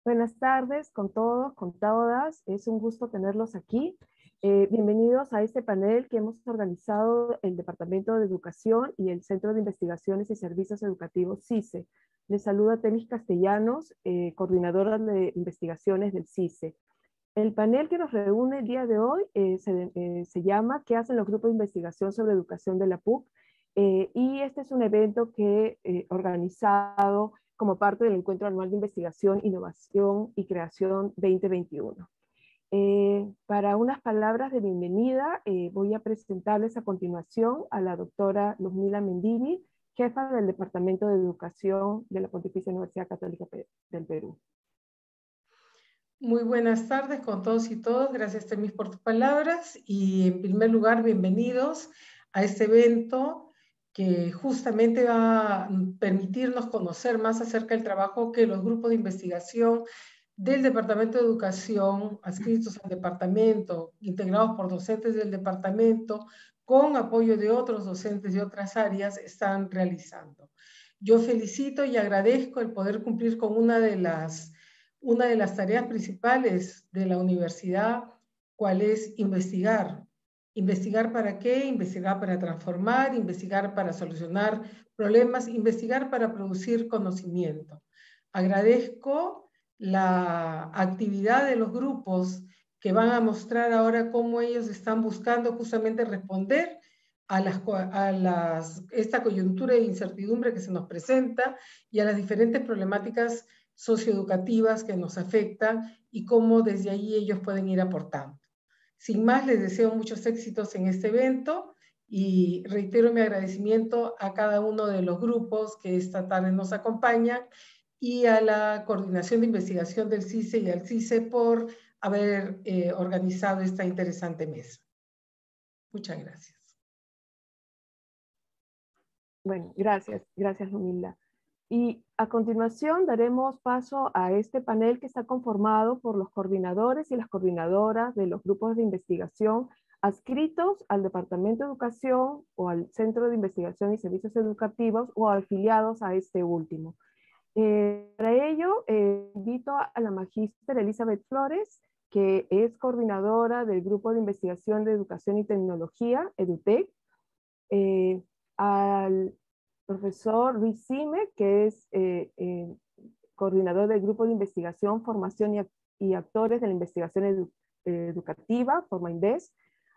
Buenas tardes con todos, con todas. Es un gusto tenerlos aquí. Bienvenidos a este panel que hemos organizado el Departamento de Educación y el Centro de Investigaciones y Servicios Educativos CICE. Les saluda Temis Castellanos, coordinadora de investigaciones del CICE. El panel que nos reúne el día de hoy se llama ¿Qué hacen los grupos de investigación sobre educación de la PUC? Y este es un evento que organizado como parte del Encuentro Anual de Investigación, Innovación y Creación 2021. Para unas palabras de bienvenida, voy a presentarles a continuación a la doctora Luzmila Mendini, jefa del Departamento de Educación de la Pontificia Universidad Católica del Perú. Muy buenas tardes con todos y todas. Gracias, Temis, por tus palabras. Y en primer lugar, bienvenidos a este evento que justamente va a permitirnos conocer más acerca del trabajo que los grupos de investigación del Departamento de Educación, adscritos al departamento, integrados por docentes del departamento, con apoyo de otros docentes de otras áreas, están realizando. Yo felicito y agradezco el poder cumplir con una de las tareas principales de la universidad, cuál es investigar. ¿Investigar para qué? Investigar para transformar, investigar para solucionar problemas, investigar para producir conocimiento. Agradezco la actividad de los grupos que van a mostrar ahora cómo ellos están buscando justamente responder a esta coyuntura de incertidumbre que se nos presenta y a las diferentes problemáticas socioeducativas que nos afectan y cómo desde ahí ellos pueden ir aportando. Sin más, les deseo muchos éxitos en este evento y reitero mi agradecimiento a cada uno de los grupos que esta tarde nos acompañan y a la Coordinación de Investigación del CICE y al CICE por haber organizado esta interesante mesa. Muchas gracias. Bueno, gracias, Luzmila. Y a continuación daremos paso a este panel que está conformado por los coordinadores y las coordinadoras de los grupos de investigación adscritos al Departamento de Educación o al Centro de Investigación y Servicios Educativos o afiliados a este último. Para ello, invito a la magíster Elizabeth Flores, que es coordinadora del Grupo de Investigación de Educación y Tecnología, EDUTEC, al profesor Luis Sime, que es coordinador del Grupo de Investigación, Formación y Actores de la Investigación Educativa, FormaInvest,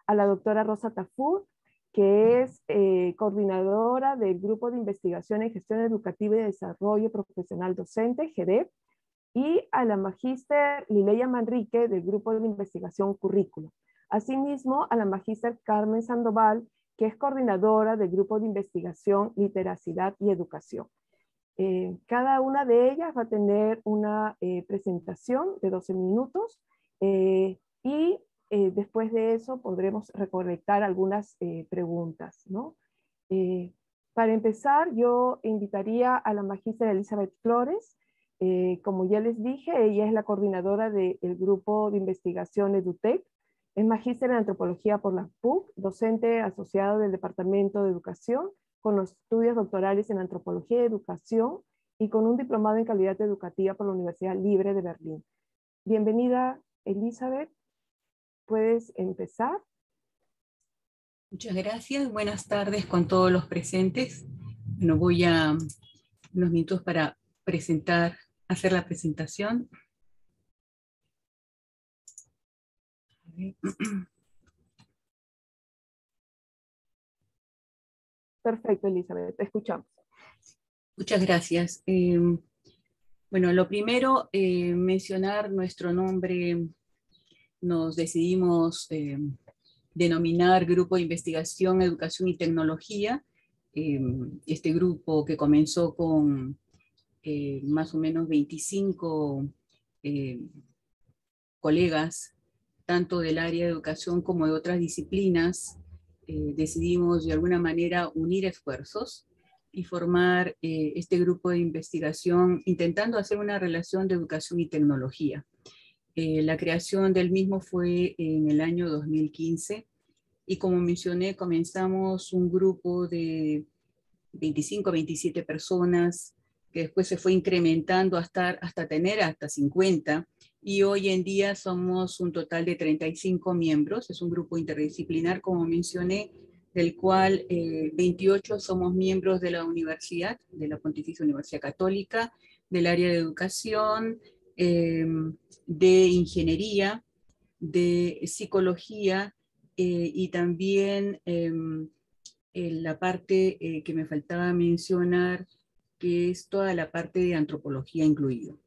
a la doctora Rosa Tafur, que es coordinadora del Grupo de Investigación en Gestión Educativa y Desarrollo Profesional Docente, GEDEP, y a la magíster Lileya Manrique del Grupo de Investigación Currículo. Asimismo, a la magíster Carmen Sandoval, que es coordinadora del Grupo de Investigación, Literacidad y Educación. Cada una de ellas va a tener una presentación de 12 minutos y después de eso podremos recolectar algunas preguntas, ¿no? Para empezar, yo invitaría a la magíster Elizabeth Flores. Como ya les dije, ella es la coordinadora del Grupo de Investigación EDUTEC. Es magíster en Antropología por la PUC, docente asociado del Departamento de Educación, con los estudios doctorales en Antropología y Educación y con un diplomado en Calidad Educativa por la Universidad Libre de Berlín. Bienvenida, Elizabeth. ¿Puedes empezar? Muchas gracias. Buenas tardes con todos los presentes. Bueno, voy a unos minutos para hacer la presentación. Perfecto, Elizabeth, te escuchamos. Muchas gracias. Bueno, lo primero, mencionar nuestro nombre. Nos decidimos denominar Grupo de Investigación, Educación y Tecnología. Este grupo que comenzó con más o menos 25 colegas, tanto del área de educación como de otras disciplinas, decidimos de alguna manera unir esfuerzos y formar este grupo de investigación intentando hacer una relación de educación y tecnología. La creación del mismo fue en el año 2015 y como mencioné, comenzamos un grupo de 25 a 27 personas que después se fue incrementando hasta tener hasta 50, y hoy en día somos un total de 35 miembros. Es un grupo interdisciplinar, como mencioné, del cual 28 somos miembros de la universidad, de la Pontificia Universidad Católica, del área de educación, de ingeniería, de psicología, y también la parte que me faltaba mencionar, que es toda la parte de antropología incluido.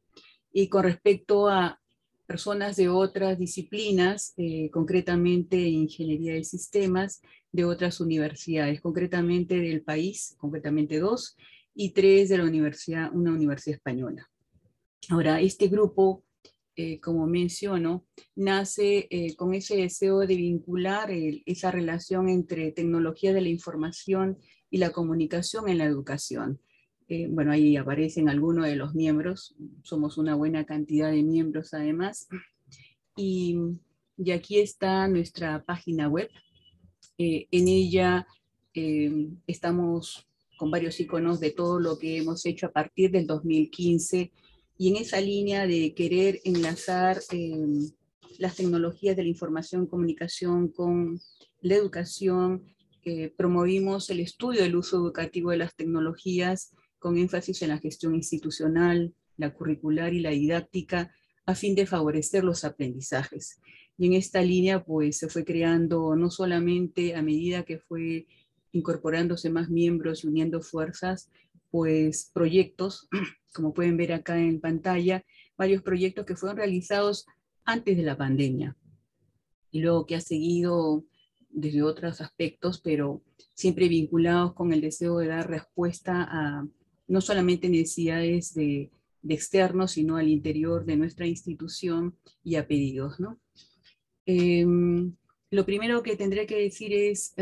Y con respecto a personas de otras disciplinas, concretamente ingeniería de sistemas, de otras universidades, concretamente del país, concretamente 2, y 3 de la universidad, una universidad española. Ahora, este grupo, como menciono, nace con ese deseo de vincular esa relación entre tecnología de la información y la comunicación en la educación. Bueno, ahí aparecen algunos de los miembros, somos una buena cantidad de miembros además, y aquí está nuestra página web. En ella estamos con varios iconos de todo lo que hemos hecho a partir del 2015, y en esa línea de querer enlazar las tecnologías de la información y comunicación con la educación, promovimos el estudio del uso educativo de las tecnologías con énfasis en la gestión institucional, la curricular y la didáctica, a fin de favorecer los aprendizajes. Y en esta línea, pues, se fue creando, no solamente a medida que fue incorporándose más miembros y uniendo fuerzas, pues proyectos, como pueden ver acá en pantalla, varios proyectos que fueron realizados antes de la pandemia, y luego que ha seguido desde otros aspectos, pero siempre vinculados con el deseo de dar respuesta a no solamente necesidades de externos, sino al interior de nuestra institución y a pedidos, ¿no? Lo primero que tendré que decir es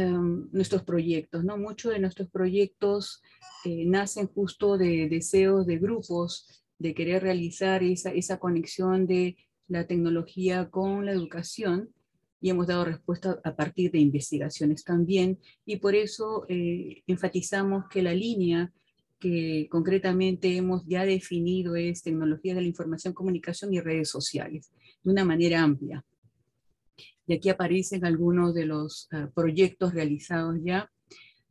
nuestros proyectos, ¿no? Muchos de nuestros proyectos nacen justo de deseos de grupos, de querer realizar esa conexión de la tecnología con la educación, y hemos dado respuesta a partir de investigaciones también, y por eso enfatizamos que la línea que concretamente hemos ya definido es tecnología de la información, comunicación y redes sociales, de una manera amplia. Y aquí aparecen algunos de los proyectos realizados ya.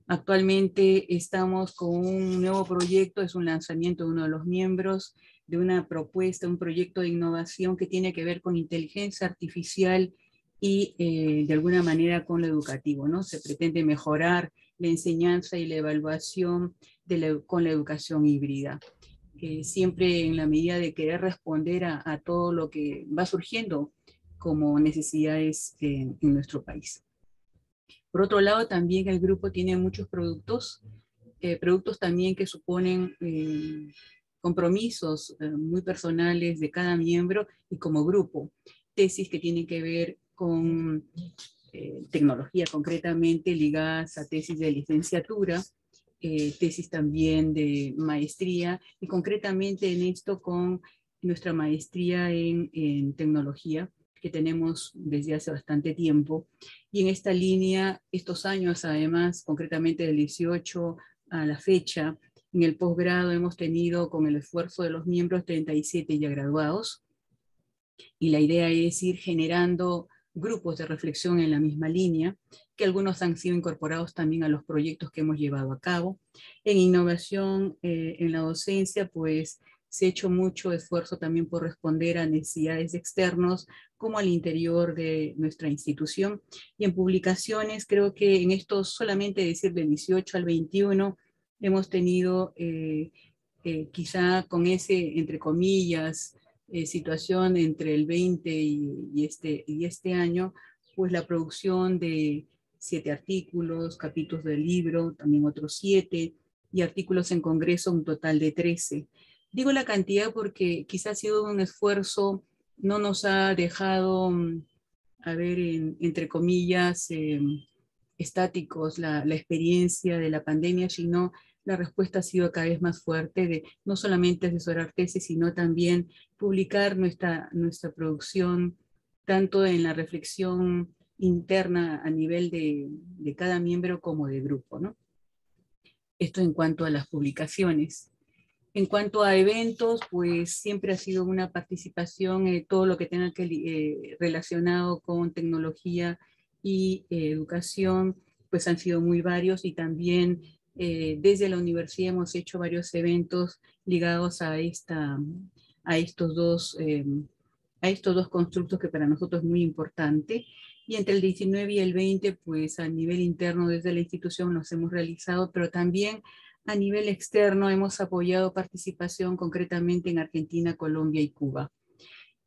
Actualmente estamos con un nuevo proyecto, es un lanzamiento de uno de los miembros, de una propuesta, un proyecto de innovación que tiene que ver con inteligencia artificial y de alguna manera con lo educativo, ¿no? Se pretende mejorar la enseñanza y la evaluación con la educación híbrida. Siempre en la medida de querer responder a todo lo que va surgiendo como necesidades en nuestro país. Por otro lado, también el grupo tiene muchos productos también que suponen compromisos muy personales de cada miembro y como grupo. Tesis que tienen que ver con tecnología concretamente ligadas a tesis de licenciatura, tesis también de maestría, y concretamente en esto con nuestra maestría en tecnología, que tenemos desde hace bastante tiempo. Y en esta línea, estos años además, concretamente del 18 a la fecha, en el posgrado hemos tenido, con el esfuerzo de los miembros, 37 ya graduados, y la idea es ir generando grupos de reflexión en la misma línea, que algunos han sido incorporados también a los proyectos que hemos llevado a cabo. En innovación, en la docencia, pues se ha hecho mucho esfuerzo también por responder a necesidades externos, como al interior de nuestra institución. Y en publicaciones, creo que en esto solamente decir del 18 al 21, hemos tenido quizá con ese, entre comillas, situación entre el 20 y este año, pues la producción de 7 artículos, capítulos del libro, también otros 7, y artículos en congreso, un total de 13. Digo la cantidad porque quizá ha sido un esfuerzo, no nos ha dejado, entre comillas, estáticos la experiencia de la pandemia, sino la respuesta ha sido cada vez más fuerte de no solamente asesorar tesis, sino también publicar nuestra producción, tanto en la reflexión interna a nivel de cada miembro como de grupo, ¿no? Esto en cuanto a las publicaciones. En cuanto a eventos, pues siempre ha sido una participación, todo lo que tenga que relacionado con tecnología y educación, pues han sido muy varios, y también desde la universidad hemos hecho varios eventos ligados a estos dos constructos que para nosotros es muy importante. Y entre el 19 y el 20, pues a nivel interno desde la institución los hemos realizado, pero también a nivel externo hemos apoyado participación concretamente en Argentina, Colombia y Cuba.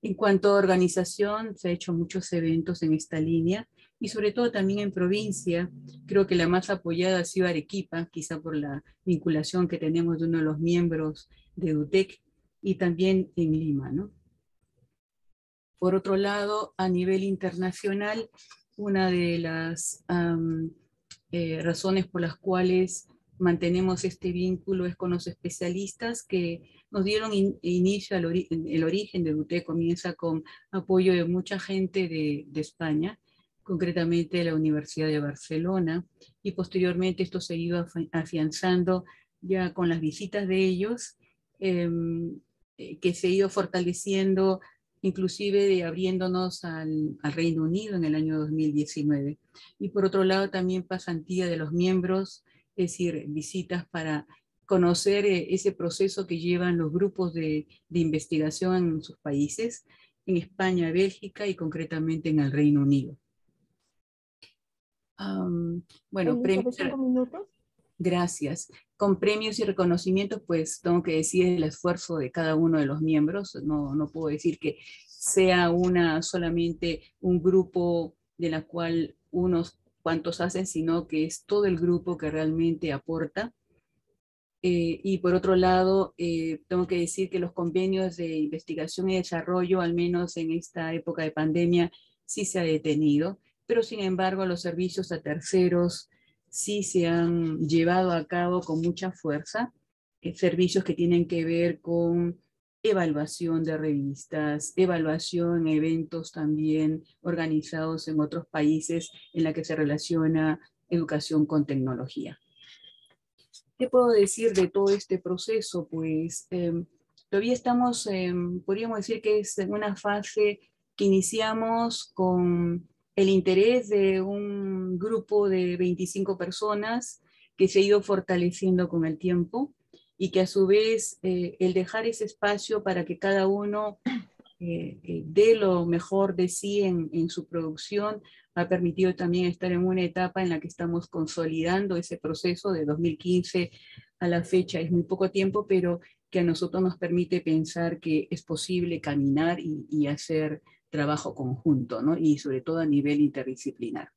En cuanto a organización, se han hecho muchos eventos en esta línea, y sobre todo también en provincia. Creo que la más apoyada ha sido Arequipa, quizá por la vinculación que tenemos de uno de los miembros de EDUTEC, y también en Lima, ¿no? Por otro lado, a nivel internacional, una de las razones por las cuales mantenemos este vínculo es con los especialistas que nos dieron inicio al el origen de EDUTEC. Comienza con apoyo de mucha gente de España, concretamente de la Universidad de Barcelona, y posteriormente esto se ha ido afianzando ya con las visitas de ellos, que se ha ido fortaleciendo, inclusive abriéndonos al Reino Unido en el año 2019. Y por otro lado también pasantía de los miembros, es decir, visitas para conocer ese proceso que llevan los grupos de investigación en sus países, en España, Bélgica y concretamente en el Reino Unido. Bueno, Elizabeth, 5 minutos. Gracias. Con premios y reconocimientos, pues tengo que decir el esfuerzo de cada uno de los miembros. No puedo decir que sea solamente un grupo de la cual unos cuantos hacen, sino que es todo el grupo que realmente aporta. Y por otro lado, tengo que decir que los convenios de investigación y desarrollo, al menos en esta época de pandemia, sí se ha detenido, pero sin embargo los servicios a terceros sí se han llevado a cabo con mucha fuerza, servicios que tienen que ver con evaluación de revistas, evaluación en eventos también organizados en otros países en la que se relaciona educación con tecnología. ¿Qué puedo decir de todo este proceso? Pues todavía estamos, podríamos decir que es en una fase que iniciamos con el interés de un grupo de 25 personas que se ha ido fortaleciendo con el tiempo, y que a su vez el dejar ese espacio para que cada uno dé lo mejor de sí en su producción ha permitido también estar en una etapa en la que estamos consolidando ese proceso de 2015 a la fecha. Es muy poco tiempo, pero que a nosotros nos permite pensar que es posible caminar y hacer trabajo conjunto, ¿no? Y sobre todo a nivel interdisciplinar.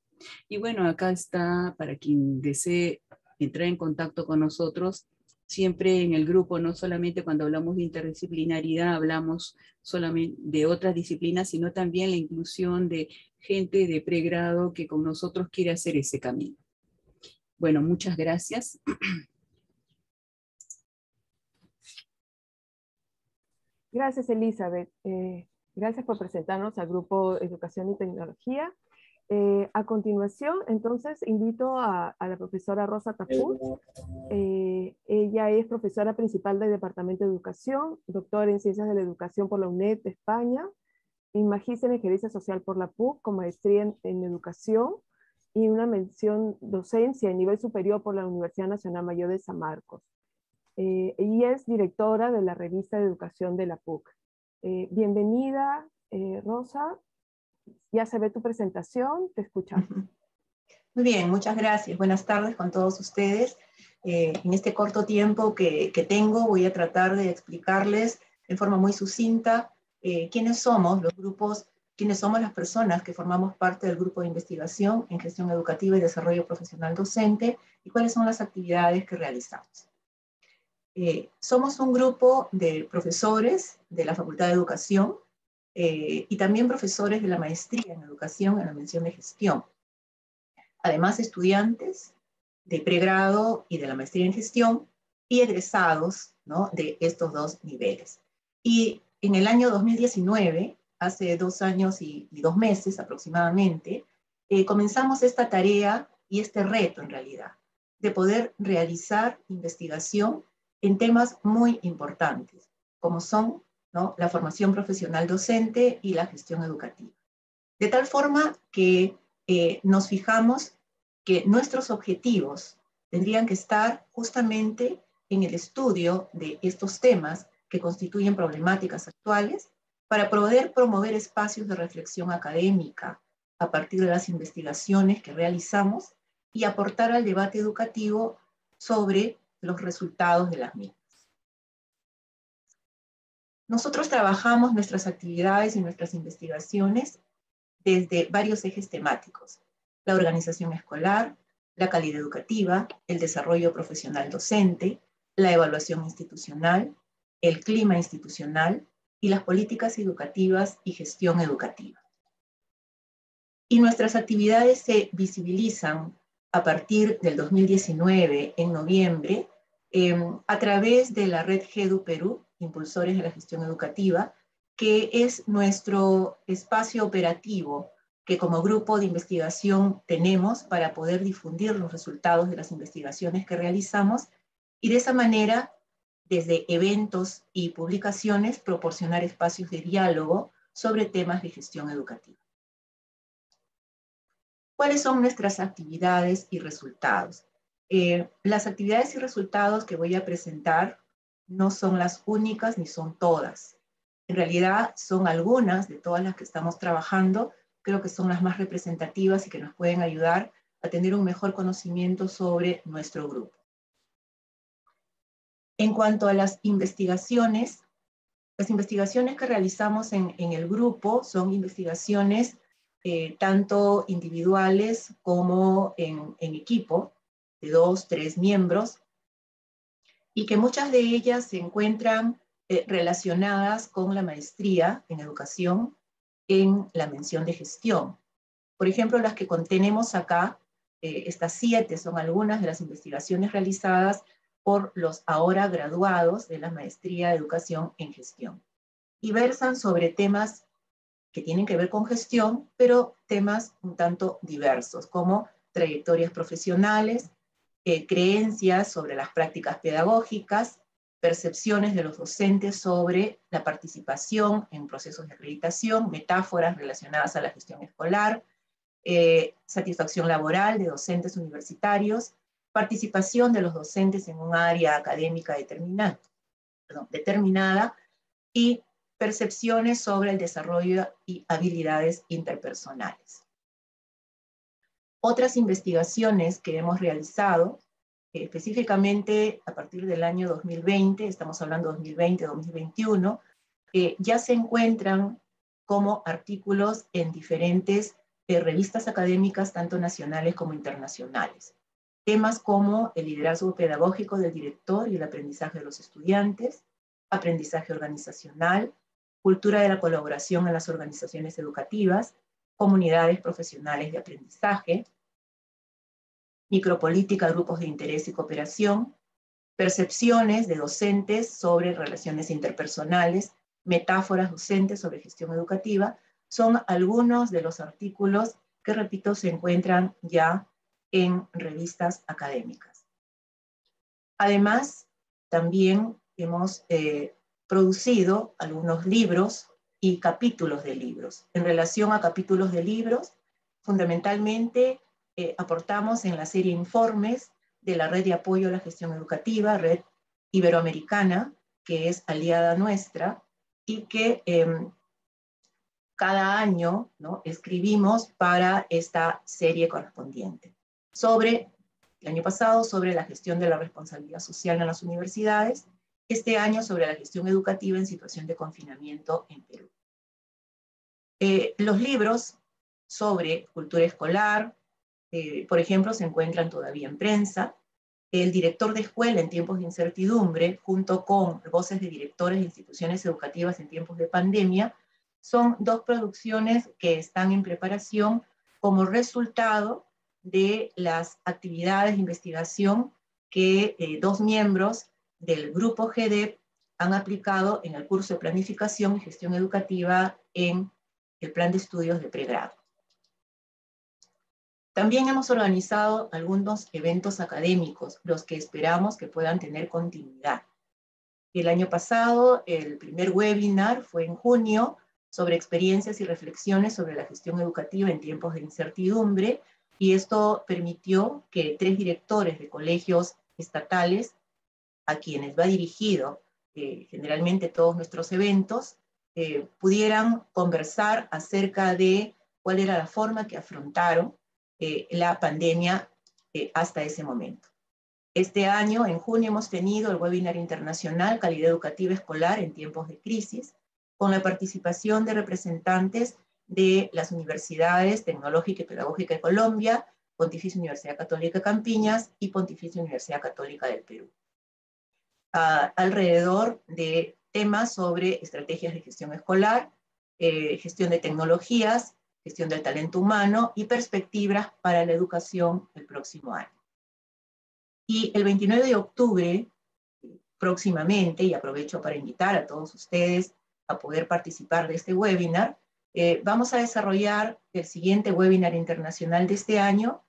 Y bueno, acá está, para quien desee entrar en contacto con nosotros, siempre en el grupo, no solamente cuando hablamos de interdisciplinaridad, hablamos solamente de otras disciplinas, sino también la inclusión de gente de pregrado que con nosotros quiere hacer ese camino. Bueno, muchas gracias. Gracias, Elizabeth. Gracias por presentarnos al grupo Educación y Tecnología. A continuación, entonces, invito a la profesora Rosa Tafur. Ella es profesora principal del Departamento de Educación, doctora en Ciencias de la Educación por la UNED de España, y magíster en Gerencia Social por la PUC, con maestría en Educación y una mención docencia en nivel superior por la Universidad Nacional Mayor de San Marcos. Y es directora de la revista de educación de la PUC. Bienvenida, Rosa. Ya se ve tu presentación, te escuchamos. Muy bien, muchas gracias. Buenas tardes con todos ustedes. En este corto tiempo que tengo, voy a tratar de explicarles de forma muy sucinta quiénes somos los grupos, quiénes somos las personas que formamos parte del grupo de investigación en gestión educativa y desarrollo profesional docente, y cuáles son las actividades que realizamos. Somos un grupo de profesores de la Facultad de Educación y también profesores de la maestría en educación en la mención de gestión. Además, estudiantes de pregrado y de la maestría en gestión y egresados, ¿no?, de estos dos niveles. Y en el año 2019, hace 2 años y 2 meses aproximadamente, comenzamos esta tarea y este reto en realidad, de poder realizar investigación en temas muy importantes, como son, ¿no?, la formación profesional docente y la gestión educativa. De tal forma que nos fijamos que nuestros objetivos tendrían que estar justamente en el estudio de estos temas que constituyen problemáticas actuales para poder promover espacios de reflexión académica a partir de las investigaciones que realizamos y aportar al debate educativo sobre los resultados de las mismas. Nosotros trabajamos nuestras actividades y nuestras investigaciones desde varios ejes temáticos: la organización escolar, la calidad educativa, el desarrollo profesional docente, la evaluación institucional, el clima institucional y las políticas educativas y gestión educativa. Y nuestras actividades se visibilizan a partir del 2019, en noviembre, a través de la red GEDU Perú, Impulsores de la Gestión Educativa, que es nuestro espacio operativo que como grupo de investigación tenemos para poder difundir los resultados de las investigaciones que realizamos y de esa manera, desde eventos y publicaciones, proporcionar espacios de diálogo sobre temas de gestión educativa. ¿Cuáles son nuestras actividades y resultados? Las actividades y resultados que voy a presentar no son las únicas ni son todas. En realidad son algunas de todas las que estamos trabajando. Creo que son las más representativas y que nos pueden ayudar a tener un mejor conocimiento sobre nuestro grupo. En cuanto a las investigaciones que realizamos en el grupo son investigaciones tanto individuales como en equipo, de 2, 3 miembros, y que muchas de ellas se encuentran relacionadas con la maestría en educación en la mención de gestión. Por ejemplo, las que contenemos acá, estas 7 son algunas de las investigaciones realizadas por los ahora graduados de la maestría de educación en gestión. Y versan sobre temas que tienen que ver con gestión, pero temas un tanto diversos, como trayectorias profesionales, creencias sobre las prácticas pedagógicas, percepciones de los docentes sobre la participación en procesos de acreditación, metáforas relacionadas a la gestión escolar, satisfacción laboral de docentes universitarios, participación de los docentes en un área académica determinada y percepciones sobre el desarrollo y habilidades interpersonales. Otras investigaciones que hemos realizado, específicamente a partir del año 2020, estamos hablando 2020-2021, ya se encuentran como artículos en diferentes revistas académicas, tanto nacionales como internacionales. Temas como el liderazgo pedagógico del director y el aprendizaje de los estudiantes, aprendizaje organizacional, cultura de la colaboración en las organizaciones educativas, comunidades profesionales de aprendizaje, micropolítica, grupos de interés y cooperación, percepciones de docentes sobre relaciones interpersonales, metáforas docentes sobre gestión educativa, son algunos de los artículos que, repito, se encuentran ya en revistas académicas. Además, también hemos producido algunos libros y capítulos de libros. En relación a capítulos de libros, fundamentalmente aportamos en la serie Informes de la Red de Apoyo a la Gestión Educativa, Red Iberoamericana, que es aliada nuestra, y que cada año, ¿no?, escribimos para esta serie correspondiente. El año pasado, sobre la gestión de la responsabilidad social en las universidades, este año sobre la gestión educativa en situación de confinamiento en Perú. Los libros sobre cultura escolar, por ejemplo, se encuentran todavía en prensa. El director de escuela en tiempos de incertidumbre, junto con voces de directores de instituciones educativas en tiempos de pandemia, son 2 producciones que están en preparación como resultado de las actividades de investigación que 2 miembros del grupo GEDEP han aplicado en el curso de planificación y gestión educativa en el plan de estudios de pregrado. También hemos organizado algunos eventos académicos, los que esperamos que puedan tener continuidad. El año pasado, el primer webinar fue en junio sobre experiencias y reflexiones sobre la gestión educativa en tiempos de incertidumbre, y esto permitió que 3 directores de colegios estatales, a quienes va dirigido generalmente todos nuestros eventos, pudieran conversar acerca de cuál era la forma que afrontaron la pandemia hasta ese momento. Este año, en junio, hemos tenido el webinar internacional Calidad Educativa Escolar en tiempos de crisis, con la participación de representantes de las universidades Tecnológica y Pedagógica de Colombia, Pontificia Universidad Católica de Campiñas y Pontificia Universidad Católica del Perú, alrededor de temas sobre estrategias de gestión escolar, gestión de tecnologías, gestión del talento humano y perspectivas para la educación el próximo año. Y el 29 de octubre, próximamente, y aprovecho para invitar a todos ustedes a poder participar de este webinar, vamos a desarrollar el siguiente webinar internacional de este año,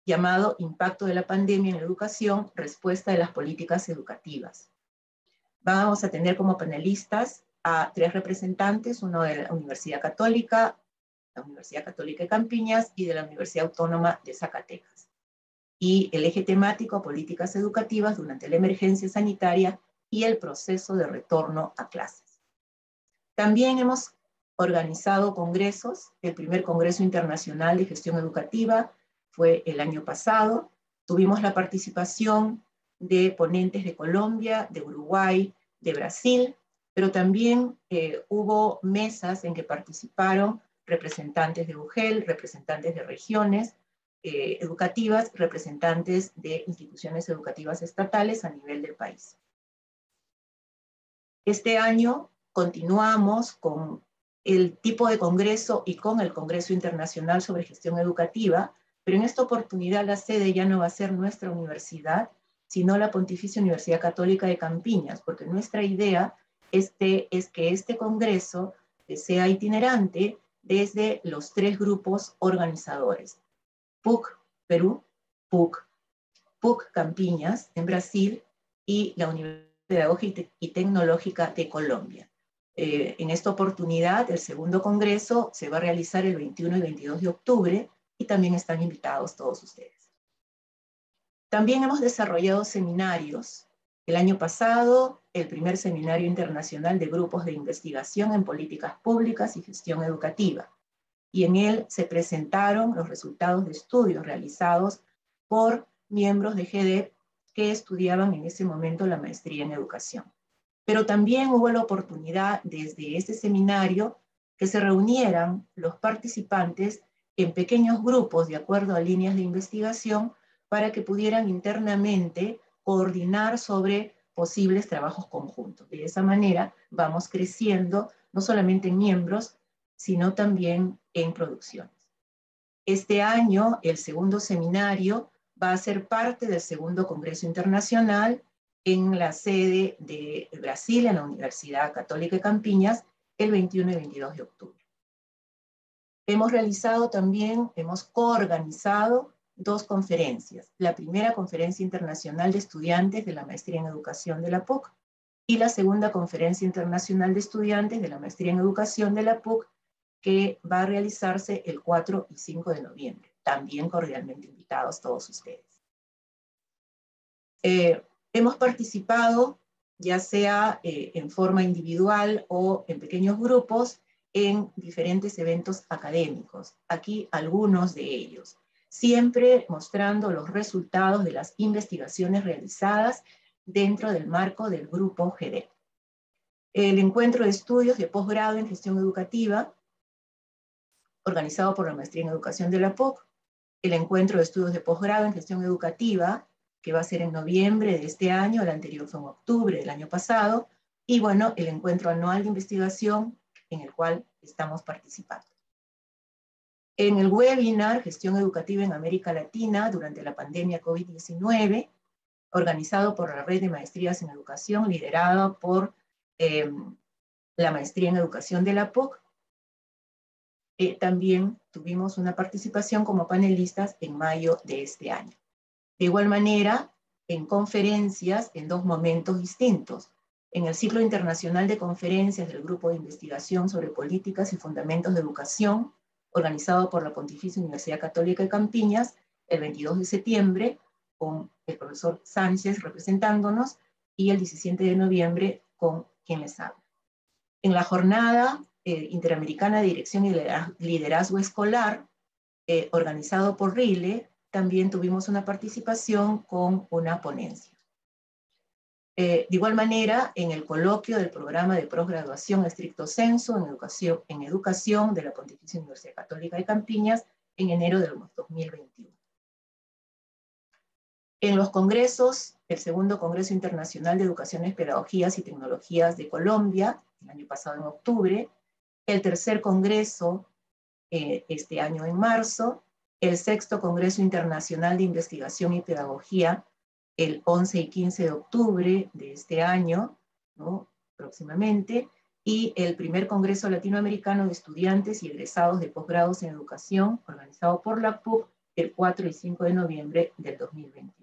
llamado Impacto de la pandemia en la educación, respuesta de las políticas educativas. Vamos a tener como panelistas a 3 representantes, uno de la Universidad Católica de Campiñas y de la Universidad Autónoma de Zacatecas. Y el eje temático, políticas educativas durante la emergencia sanitaria y el proceso de retorno a clases. También hemos organizado congresos. El primer Congreso Internacional de Gestión Educativa fue el año pasado. Tuvimos la participación de ponentes de Colombia, de Uruguay, de Brasil, pero también hubo mesas en que participaron representantes de UGEL, representantes de regiones educativas, representantes de instituciones educativas estatales a nivel del país. Este año continuamos con el tipo de congreso y con el Congreso Internacional sobre Gestión Educativa, pero en esta oportunidad la sede ya no va a ser nuestra universidad, sino la Pontificia Universidad Católica de Campiñas, porque nuestra idea es que este congreso sea itinerante desde los 3 grupos organizadores: PUC Perú, PUC Campiñas en Brasil y la Universidad Pedagógica y Tecnológica de Colombia. En esta oportunidad, el segundo congreso se va a realizar el 21 y 22 de octubre y también están invitados todos ustedes. También hemos desarrollado seminarios. El año pasado, el primer seminario internacional de grupos de investigación en políticas públicas y gestión educativa. Y en él se presentaron los resultados de estudios realizados por miembros de GEDEP que estudiaban en ese momento la maestría en educación. Pero también hubo la oportunidad desde este seminario que se reunieran los participantes en pequeños grupos de acuerdo a líneas de investigación para que pudieran internamente coordinar sobre posibles trabajos conjuntos. De esa manera vamos creciendo no solamente en miembros, sino también en producciones. Este año, el segundo seminario va a ser parte del segundo Congreso Internacional en la sede de Brasil, en la Universidad Católica de Campiñas, el 21 y 22 de octubre. Hemos coorganizado 2 conferencias. La primera Conferencia Internacional de Estudiantes de la Maestría en Educación de la PUC y la segunda Conferencia Internacional de Estudiantes de la Maestría en Educación de la PUC, que va a realizarse el 4 y 5 de noviembre. También cordialmente invitados todos ustedes. Hemos participado, ya sea en forma individual o en pequeños grupos, en diferentes eventos académicos. Aquí algunos de ellos, siempre mostrando los resultados de las investigaciones realizadas dentro del marco del grupo GEDEP. El encuentro de estudios de posgrado en gestión educativa, organizado por la Maestría en Educación de la PUC, el encuentro de estudios de posgrado en gestión educativa, que va a ser en noviembre de este año, el anterior fue en octubre del año pasado, y bueno, el encuentro anual de investigación en el cual estamos participando. En el webinar Gestión Educativa en América Latina durante la pandemia COVID-19, organizado por la Red de Maestrías en Educación, liderada por la Maestría en Educación de la PUC, también tuvimos una participación como panelistas en mayo de este año. De igual manera, en conferencias en 2 momentos distintos. en el ciclo internacional de conferencias del Grupo de Investigación sobre Políticas y Fundamentos de Educación, organizado por la Pontificia Universidad Católica de Campiñas, el 22 de septiembre, con el profesor Sánchez representándonos, y el 17 de noviembre con quien les habla. En la jornada interamericana de dirección y liderazgo escolar, organizado por RILE, también tuvimos una participación con una ponencia. De igual manera, en el coloquio del programa de posgraduación estricto sensu en educación de la Pontificia Universidad Católica de Campiñas en enero del 2021. En los congresos, el segundo Congreso Internacional de Educaciones, Pedagogías y Tecnologías de Colombia, el año pasado en octubre, el tercer congreso este año en marzo, el sexto Congreso Internacional de Investigación y Pedagogía, el 11 y 15 de octubre de este año, ¿no?, próximamente, y el primer Congreso Latinoamericano de Estudiantes y Egresados de Posgrados en Educación, organizado por la PUC, el 4 y 5 de noviembre del 2021.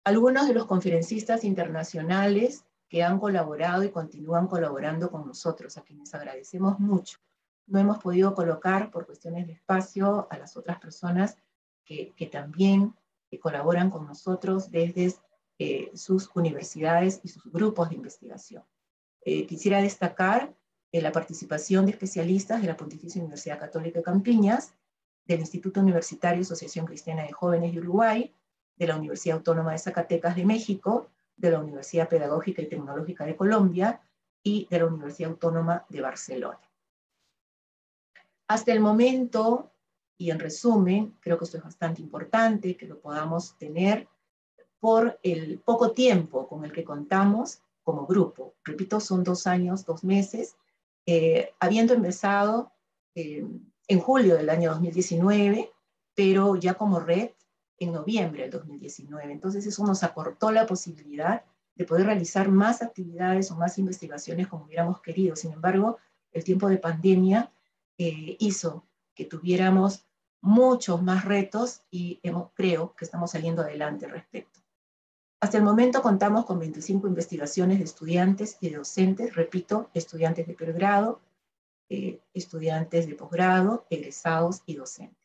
Algunos de los conferencistas internacionales que han colaborado y continúan colaborando con nosotros, a quienes agradecemos mucho. No hemos podido colocar, por cuestiones de espacio, a las otras personas que también colaboran con nosotros desde sus universidades y sus grupos de investigación. Quisiera destacar la participación de especialistas de la Pontificia Universidad Católica de Campiñas, del Instituto Universitario Asociación Cristiana de Jóvenes de Uruguay, de la Universidad Autónoma de Zacatecas de México, de la Universidad Pedagógica y Tecnológica de Colombia y de la Universidad Autónoma de Barcelona. Hasta el momento, y en resumen, creo que esto es bastante importante, que lo podamos tener por el poco tiempo con el que contamos como grupo. Repito, son 2 años, 2 meses, habiendo empezado en julio del año 2019, pero ya como red en noviembre del 2019. Entonces eso nos acortó la posibilidad de poder realizar más actividades o más investigaciones como hubiéramos querido. Sin embargo, el tiempo de pandemia hizo que tuviéramos muchos más retos y creo que estamos saliendo adelante al respecto. Hasta el momento contamos con 25 investigaciones de estudiantes y de docentes, repito, estudiantes de pregrado, estudiantes de posgrado, egresados y docentes.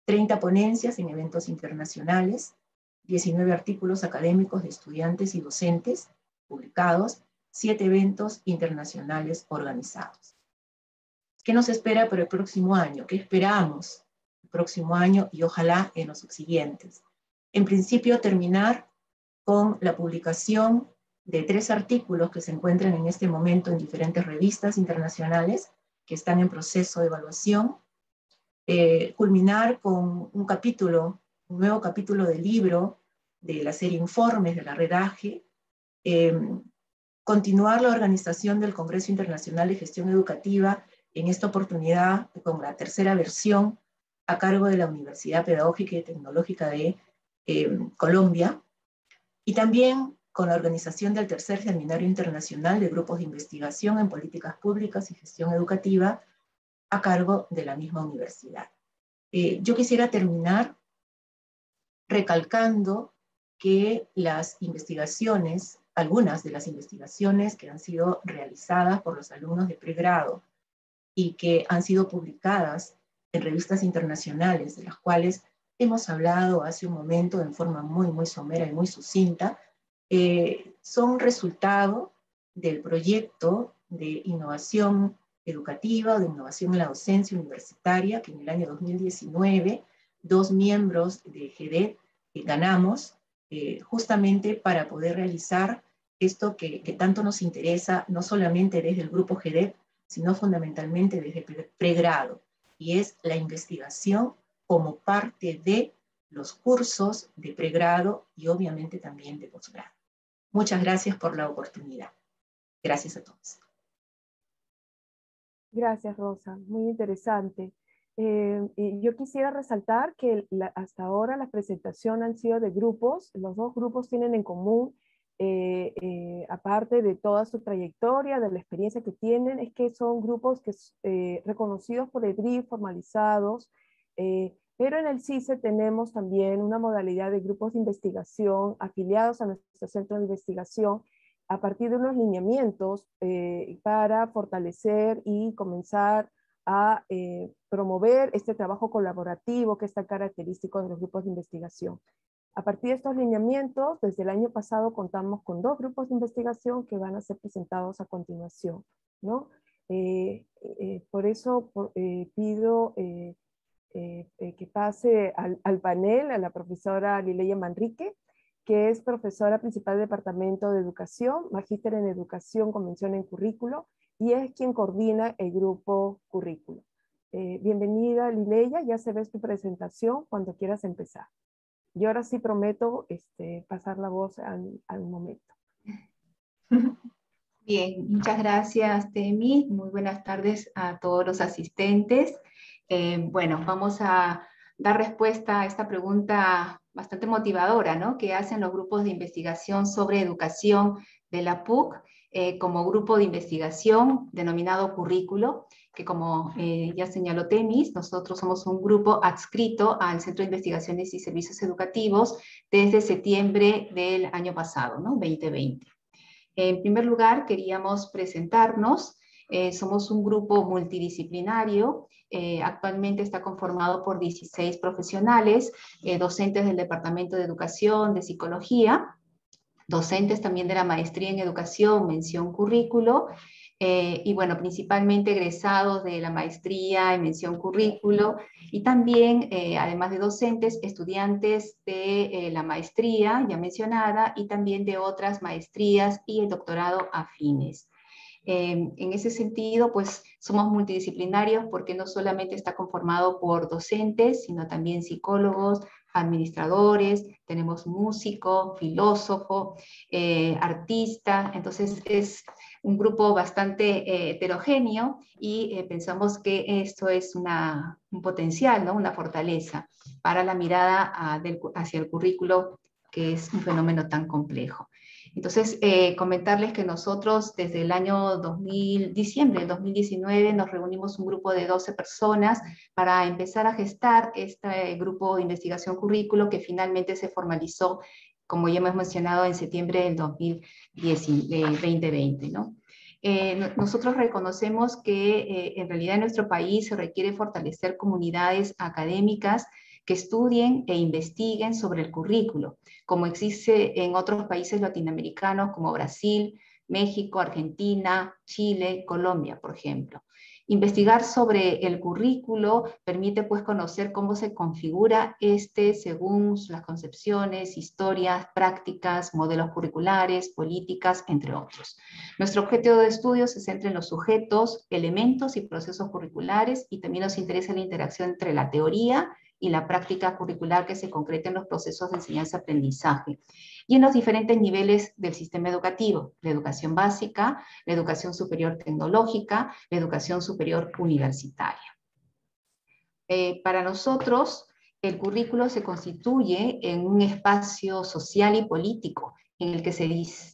30 ponencias en eventos internacionales, 19 artículos académicos de estudiantes y docentes publicados, 7 eventos internacionales organizados. ¿Qué nos espera para el próximo año? ¿Qué esperamos el próximo año y ojalá en los subsiguientes? En principio, terminar con la publicación de 3 artículos que se encuentran en este momento en diferentes revistas internacionales que están en proceso de evaluación, culminar con un nuevo capítulo del libro de la serie Informes de la Red AGE, continuar la organización del Congreso Internacional de Gestión Educativa, en esta oportunidad con la tercera versión a cargo de la Universidad Pedagógica y Tecnológica de Colombia, y también con la organización del tercer Seminario Internacional de Grupos de Investigación en Políticas Públicas y Gestión Educativa a cargo de la misma universidad. Yo quisiera terminar recalcando que las investigaciones, algunas de las investigaciones que han sido realizadas por los alumnos de pregrado y que han sido publicadas en revistas internacionales, de las cuales hemos hablado hace un momento en forma muy somera y muy sucinta, son resultado del proyecto de innovación educativa, de innovación en la docencia universitaria, que en el año 2019 2 miembros de GEDET ganamos, justamente para poder realizar esto que tanto nos interesa, no solamente desde el grupo GEDET, sino fundamentalmente desde pregrado, y es la investigación como parte de los cursos de pregrado y obviamente también de posgrado. Muchas gracias por la oportunidad. Gracias a todos. Gracias, Rosa. Muy interesante. Y yo quisiera resaltar que hasta ahora la presentación han sido de grupos. Los 2 grupos tienen en común, aparte de toda su trayectoria, de la experiencia que tienen, es que son grupos que reconocidos por el BRIF, formalizados, pero en el CICE tenemos también una modalidad de grupos de investigación afiliados a nuestro centro de investigación, a partir de unos lineamientos para fortalecer y comenzar a promover este trabajo colaborativo que es tan característico de los grupos de investigación. A partir de estos lineamientos, desde el año pasado contamos con 2 grupos de investigación que van a ser presentados a continuación, ¿no? Por eso pido que pase al panel a la profesora Lileya Manrique, que es profesora principal del Departamento de Educación, magíster en Educación con mención en Currículo, y es quien coordina el grupo Currículo. Bienvenida, Lileya, ya se ve tu presentación cuando quieras empezar. Y ahora sí prometo pasar la voz al momento. Bien, muchas gracias, Temi. Muy buenas tardes a todos los asistentes. Bueno, vamos a dar respuesta a esta pregunta bastante motivadora, ¿no?, que hacen los grupos de investigación sobre educación de la PUC como grupo de investigación denominado Currículo, que como ya señaló Temis, nosotros somos un grupo adscrito al Centro de Investigaciones y Servicios Educativos desde septiembre del año pasado, ¿no?, 2020. En primer lugar, queríamos presentarnos. Somos un grupo multidisciplinario. Actualmente está conformado por 16 profesionales, docentes del Departamento de Educación, de Psicología, docentes también de la Maestría en Educación, mención Currículo, y bueno, principalmente egresados de la Maestría en mención Currículo, y también, además de docentes, estudiantes de la Maestría ya mencionada, y también de otras maestrías y el doctorado afines. En ese sentido, pues somos multidisciplinarios porque no solamente está conformado por docentes, sino también psicólogos, administradores, tenemos músico, filósofo, artista. Entonces es un grupo bastante heterogéneo, y pensamos que esto es un potencial, ¿no?, una fortaleza para la mirada hacia el currículo, que es un fenómeno tan complejo. Entonces, comentarles que nosotros desde el año diciembre del 2019 nos reunimos un grupo de 12 personas para empezar a gestar este grupo de investigación currículo, que finalmente se formalizó, como ya hemos mencionado, en septiembre del 2020, ¿no? Nosotros reconocemos que en realidad en nuestro país se requiere fortalecer comunidades académicas que estudien e investiguen sobre el currículo, como existe en otros países latinoamericanos como Brasil, México, Argentina, Chile, Colombia, por ejemplo. Investigar sobre el currículo permite pues conocer cómo se configura según las concepciones, historias, prácticas, modelos curriculares, políticas, entre otros. Nuestro objeto de estudio se centra en los sujetos, elementos y procesos curriculares, y también nos interesa la interacción entre la teoría y la práctica curricular que se concreta en los procesos de enseñanza-aprendizaje y en los diferentes niveles del sistema educativo: la educación básica, la educación superior tecnológica, la educación superior universitaria. Para nosotros, el currículo se constituye en un espacio social y político en el que se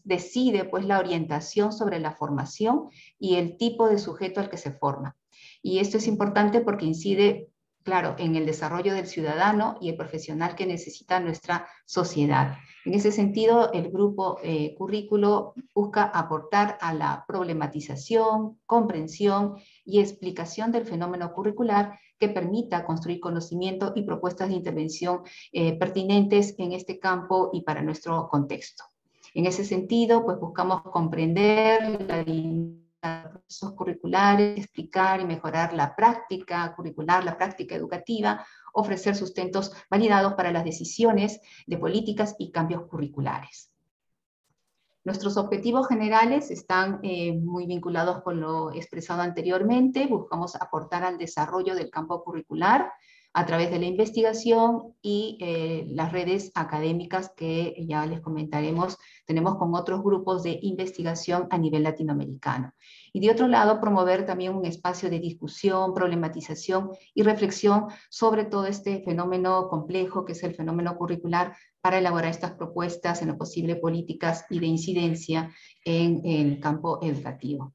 decide pues la orientación sobre la formación y el tipo de sujeto al que se forma. Y esto es importante porque incide, claro, en el desarrollo del ciudadano y el profesional que necesita nuestra sociedad. En ese sentido, el grupo currículo busca aportar a la problematización, comprensión y explicación del fenómeno curricular, que permita construir conocimiento y propuestas de intervención pertinentes en este campo y para nuestro contexto. En ese sentido, pues buscamos comprender la procesos curriculares, explicar y mejorar la práctica curricular, la práctica educativa, ofrecer sustentos validados para las decisiones de políticas y cambios curriculares. Nuestros objetivos generales están muy vinculados con lo expresado anteriormente. Buscamos aportar al desarrollo del campo curricular a través de la investigación y las redes académicas que ya les comentaremos, tenemos con otros grupos de investigación a nivel latinoamericano. Y de otro lado, promover también un espacio de discusión, problematización y reflexión sobre todo este fenómeno complejo que es el fenómeno curricular, para elaborar estas propuestas en lo posible políticas y de incidencia en el campo educativo.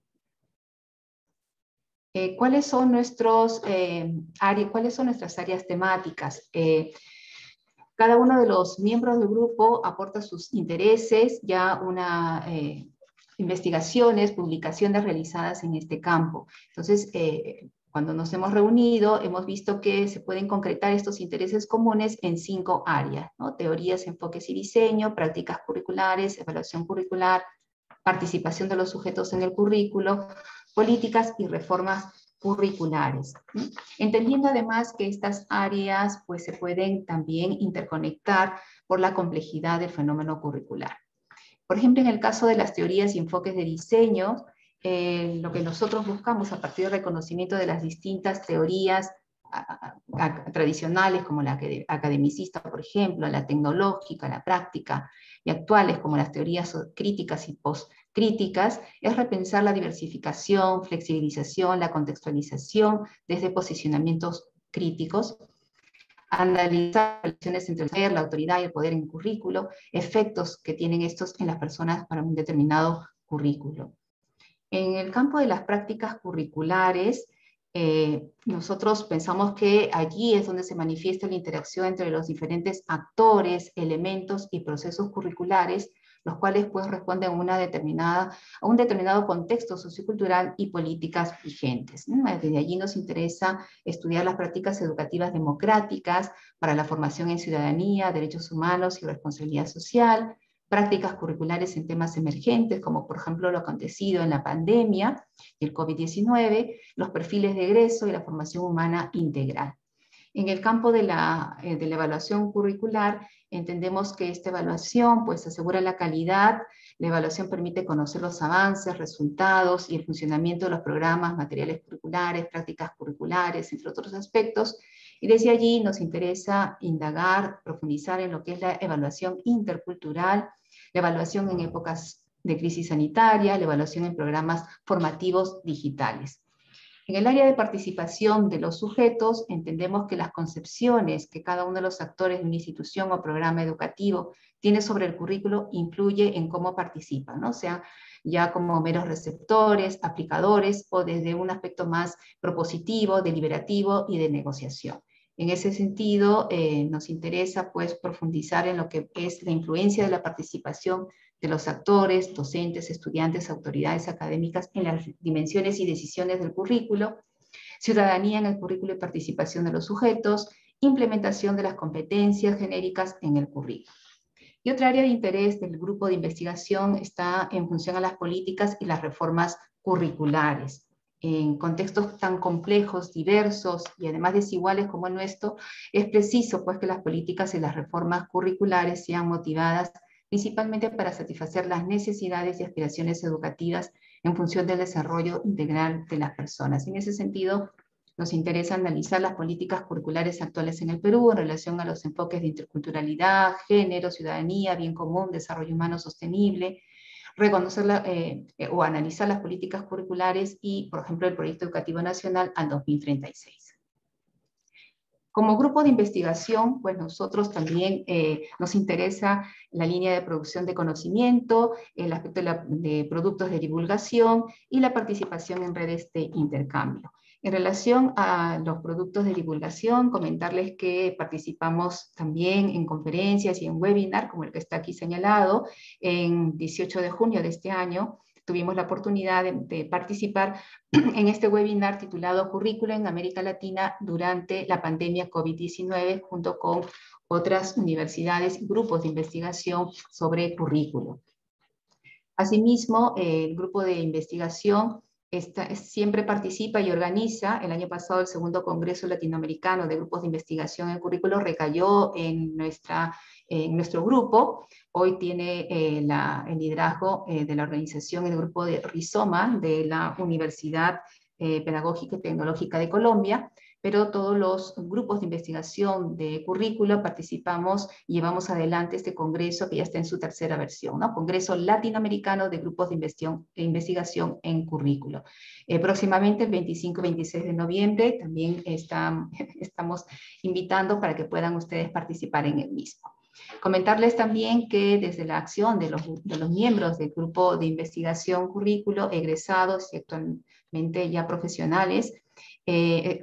¿Cuáles son nuestras áreas temáticas? Cada uno de los miembros del grupo aporta sus intereses, ya una investigaciones, publicaciones realizadas en este campo. Entonces, cuando nos hemos reunido, hemos visto que se pueden concretar estos intereses comunes en 5 áreas, ¿no? Teorías, enfoques y diseño, prácticas curriculares, evaluación curricular, participación de los sujetos en el currículo, políticas y reformas curriculares. Entendiendo además que estas áreas pues, se pueden también interconectar por la complejidad del fenómeno curricular. Por ejemplo, en el caso de las teorías y enfoques de diseño, lo que nosotros buscamos a partir del reconocimiento de las distintas teorías tradicionales, como la academicista, por ejemplo, la tecnológica, la práctica, y actuales, como las teorías críticas y postcríticas, es repensar la diversificación, flexibilización, la contextualización desde posicionamientos críticos, analizar relaciones entre el poder, la autoridad y el poder en el currículo, efectos que tienen estos en las personas para un determinado currículo. En el campo de las prácticas curriculares, nosotros pensamos que allí es donde se manifiesta la interacción entre los diferentes actores, elementos y procesos curriculares, los cuales pues responden a un determinado contexto sociocultural y políticas vigentes. Desde allí nos interesa estudiar las prácticas educativas democráticas para la formación en ciudadanía, derechos humanos y responsabilidad social, prácticas curriculares en temas emergentes, como por ejemplo lo acontecido en la pandemia, el COVID-19, los perfiles de egreso y la formación humana integral. En el campo de la evaluación curricular, entendemos que esta evaluación pues, asegura la calidad, la evaluación permite conocer los avances, resultados y el funcionamiento de los programas, materiales curriculares, prácticas curriculares, entre otros aspectos, y desde allí nos interesa indagar, profundizar en lo que es la evaluación intercultural, la evaluación en épocas de crisis sanitaria, la evaluación en programas formativos digitales. En el área de participación de los sujetos, entendemos que las concepciones que cada uno de los actores de una institución o programa educativo tiene sobre el currículo influye en cómo participan, ¿no? O sea, ya como meros receptores, aplicadores o desde un aspecto más propositivo, deliberativo y de negociación. En ese sentido, nos interesa pues, profundizar en lo que es la influencia de la participación de los actores, docentes, estudiantes, autoridades académicas en las dimensiones y decisiones del currículo, ciudadanía en el currículo y participación de los sujetos, implementación de las competencias genéricas en el currículo. Y otra área de interés del grupo de investigación está en función a las políticas y las reformas curriculares. En contextos tan complejos, diversos y además desiguales como el nuestro, es preciso pues, que las políticas y las reformas curriculares sean motivadas principalmente para satisfacer las necesidades y aspiraciones educativas en función del desarrollo integral de las personas. En ese sentido, nos interesa analizar las políticas curriculares actuales en el Perú en relación a los enfoques de interculturalidad, género, ciudadanía, bien común, desarrollo humano sostenible, reconocer o analizar las políticas curriculares y, por ejemplo, el Proyecto Educativo Nacional al 2036. Como grupo de investigación, pues nosotros también nos interesa la línea de producción de conocimiento, el aspecto de productos de divulgación y la participación en redes de intercambio. En relación a los productos de divulgación, comentarles que participamos también en conferencias y en webinar, como el que está aquí señalado, en 18 de junio de este año, tuvimos la oportunidad de participar en este webinar titulado Currículo en América Latina durante la pandemia COVID-19, junto con otras universidades y grupos de investigación sobre currículo. Asimismo, el grupo de investigación siempre participa y organiza. El año pasado el segundo Congreso Latinoamericano de Grupos de Investigación en Currículo recayó en nuestro grupo. Hoy tiene el liderazgo de la organización, el grupo de Rizoma de la Universidad Pedagógica y Tecnológica de Colombia, pero todos los grupos de investigación de currículo participamos y llevamos adelante este congreso que ya está en su tercera versión, ¿no? Congreso Latinoamericano de Grupos de Investigación en Currículo. Próximamente, el 25 y 26 de noviembre, también estamos invitando para que puedan ustedes participar en el mismo. Comentarles también que desde la acción de los miembros del grupo de investigación currículo, egresados y ya profesionales,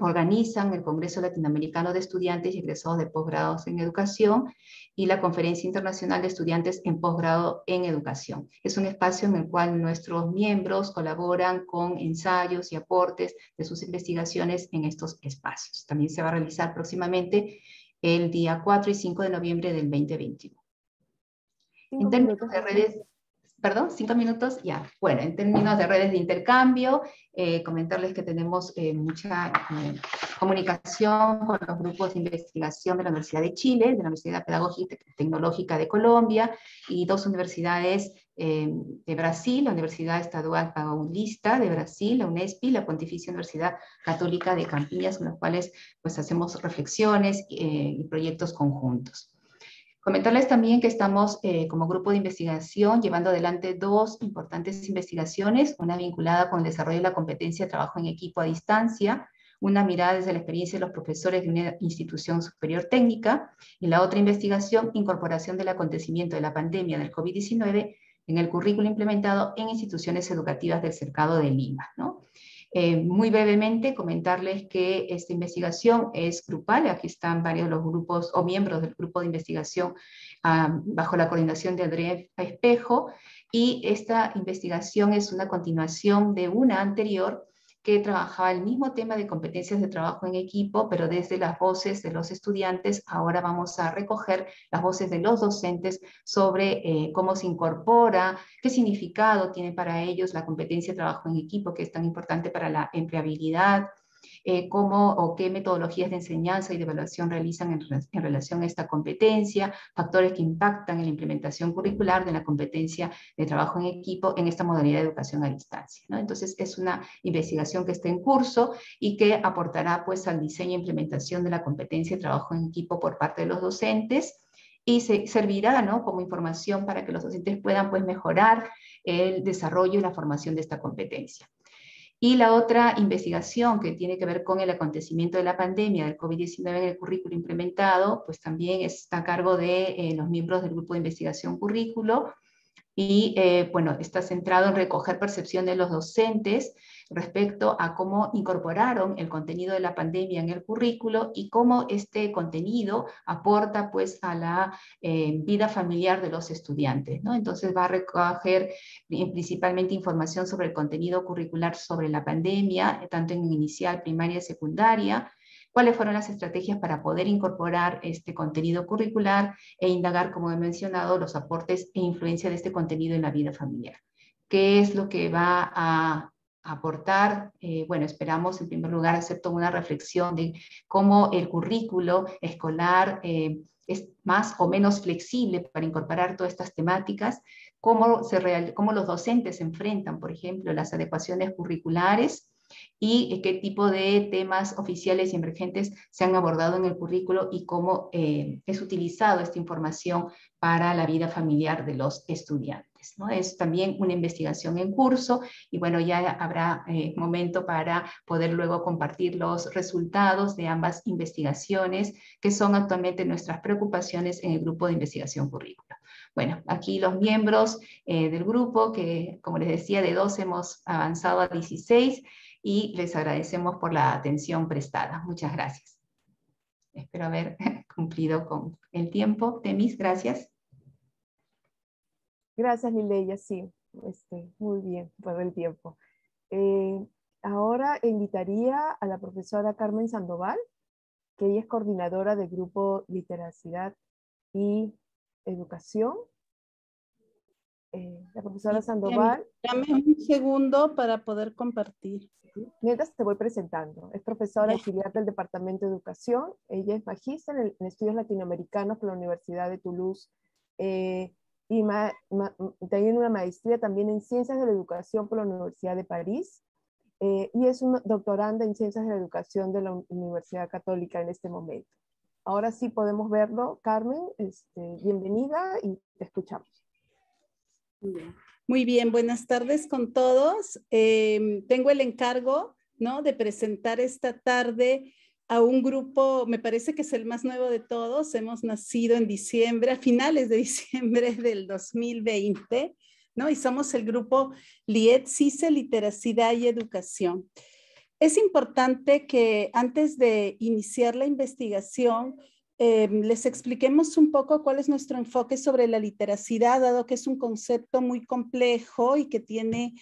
organizan el Congreso Latinoamericano de Estudiantes y Egresados de Posgrados en Educación y la Conferencia Internacional de Estudiantes en Posgrado en Educación. Es un espacio en el cual nuestros miembros colaboran con ensayos y aportes de sus investigaciones en estos espacios. También se va a realizar próximamente el día 4 y 5 de noviembre del 2021. En términos de redes, perdón, 5 minutos, ya. Bueno, en términos de redes de intercambio, comentarles que tenemos mucha comunicación con los grupos de investigación de la Universidad de Chile, de la Universidad Pedagógica y Tecnológica de Colombia, y 2 universidades de Brasil, la Universidad Estadual Paulista de Brasil, la UNESP, la Pontificia Universidad Católica de Campiñas, con los cuales pues hacemos reflexiones y proyectos conjuntos. Comentarles también que estamos como grupo de investigación llevando adelante 2 importantes investigaciones, una vinculada con el desarrollo de la competencia de trabajo en equipo a distancia, una mirada desde la experiencia de los profesores de una institución superior técnica, y la otra investigación, incorporación del acontecimiento de la pandemia del COVID-19 en el currículo implementado en instituciones educativas del Cercado de Lima, ¿no? Muy brevemente comentarles que esta investigación es grupal, aquí están varios de los grupos o miembros del grupo de investigación bajo la coordinación de Andrea Espejo, y esta investigación es una continuación de una anterior que trabajaba el mismo tema de competencias de trabajo en equipo, pero desde las voces de los estudiantes. Ahora vamos a recoger las voces de los docentes sobre cómo se incorpora, qué significado tiene para ellos la competencia de trabajo en equipo, que es tan importante para la empleabilidad, cómo o qué metodologías de enseñanza y de evaluación realizan en relación a esta competencia, factores que impactan en la implementación curricular de la competencia de trabajo en equipo en esta modalidad de educación a distancia, ¿no? Entonces es una investigación que está en curso y que aportará pues al diseño e implementación de la competencia de trabajo en equipo por parte de los docentes, y servirá, ¿no?, como información para que los docentes puedan pues mejorar el desarrollo y la formación de esta competencia. Y la otra investigación que tiene que ver con el acontecimiento de la pandemia del COVID-19 en el currículo implementado, pues también está a cargo de los miembros del grupo de investigación currículo, y bueno, está centrado en recoger percepción de los docentes respecto a cómo incorporaron el contenido de la pandemia en el currículo y cómo este contenido aporta pues a la vida familiar de los estudiantes, ¿no? Entonces va a recoger principalmente información sobre el contenido curricular sobre la pandemia, tanto en inicial, primaria y secundaria, cuáles fueron las estrategias para poder incorporar este contenido curricular e indagar, como he mencionado, los aportes e influencia de este contenido en la vida familiar. ¿Qué es lo que va a aportar? Bueno, esperamos en primer lugar hacer toda una reflexión de cómo el currículo escolar es más o menos flexible para incorporar todas estas temáticas, cómo los docentes se enfrentan, por ejemplo, las adecuaciones curriculares, y qué tipo de temas oficiales y emergentes se han abordado en el currículo y cómo es utilizado esta información para la vida familiar de los estudiantes, ¿no? Es también una investigación en curso, y bueno, ya habrá momento para poder luego compartir los resultados de ambas investigaciones, que son actualmente nuestras preocupaciones en el grupo de investigación currículo. Bueno, aquí los miembros del grupo, que como les decía, de 12 hemos avanzado a 16, y les agradecemos por la atención prestada. Muchas gracias. Espero haber cumplido con el tiempo. Temis, gracias. Gracias, Lileya, sí, muy bien por el tiempo. Ahora invitaría a la profesora Carmen Sandoval, que ella es coordinadora del grupo Literacidad y Educación. La profesora Sandoval. Dame un segundo para poder compartir. Mientras te voy presentando. Es profesora auxiliar del Departamento de Educación. Ella es magíster en Estudios Latinoamericanos por la Universidad de Toulouse. Y tiene una maestría también en Ciencias de la Educación por la Universidad de París. Y es una doctoranda en Ciencias de la Educación de la Universidad Católica en este momento. Ahora sí podemos verlo. Carmen, bienvenida y te escuchamos. Muy bien, buenas tardes con todos. Tengo el encargo, ¿no?, de presentar esta tarde a un grupo, me parece que es el más nuevo de todos. Hemos nacido en diciembre, a finales de diciembre del 2020, ¿no? Y somos el grupo LIED CICE, Literacidad y Educación. Es importante que antes de iniciar la investigación les expliquemos un poco cuál es nuestro enfoque sobre la literacidad, dado que es un concepto muy complejo y que tiene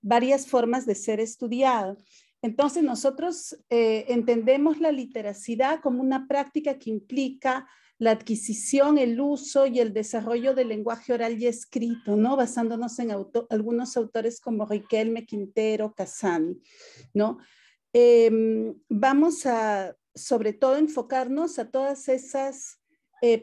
varias formas de ser estudiado. Entonces nosotros entendemos la literacidad como una práctica que implica la adquisición, el uso y el desarrollo del lenguaje oral y escrito, ¿no? Basándonos en algunos autores como Riquelme, Quintero, Casani, ¿no? Vamos a, sobre todo, enfocarnos a todas esas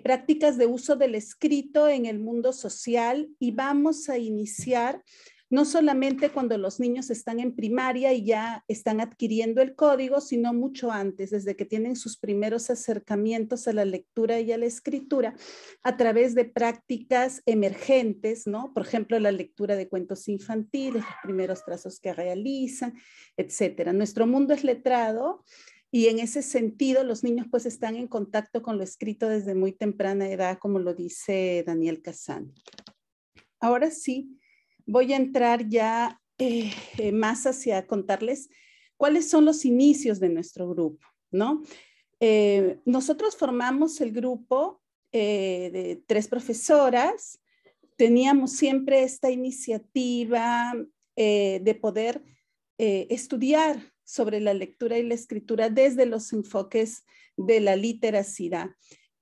prácticas de uso del escrito en el mundo social y vamos a iniciar no solamente cuando los niños están en primaria y ya están adquiriendo el código, sino mucho antes, desde que tienen sus primeros acercamientos a la lectura y a la escritura, a través de prácticas emergentes, ¿no? Por ejemplo, la lectura de cuentos infantiles, los primeros trazos que realizan, etcétera. Nuestro mundo es letrado y en ese sentido los niños pues están en contacto con lo escrito desde muy temprana edad, como lo dice Daniel Casani. Ahora sí, voy a entrar ya más hacia contarles cuáles son los inicios de nuestro grupo, ¿no? Nosotros formamos el grupo de 3 profesoras. Teníamos siempre esta iniciativa de poder estudiar sobre la lectura y la escritura desde los enfoques de la literacidad.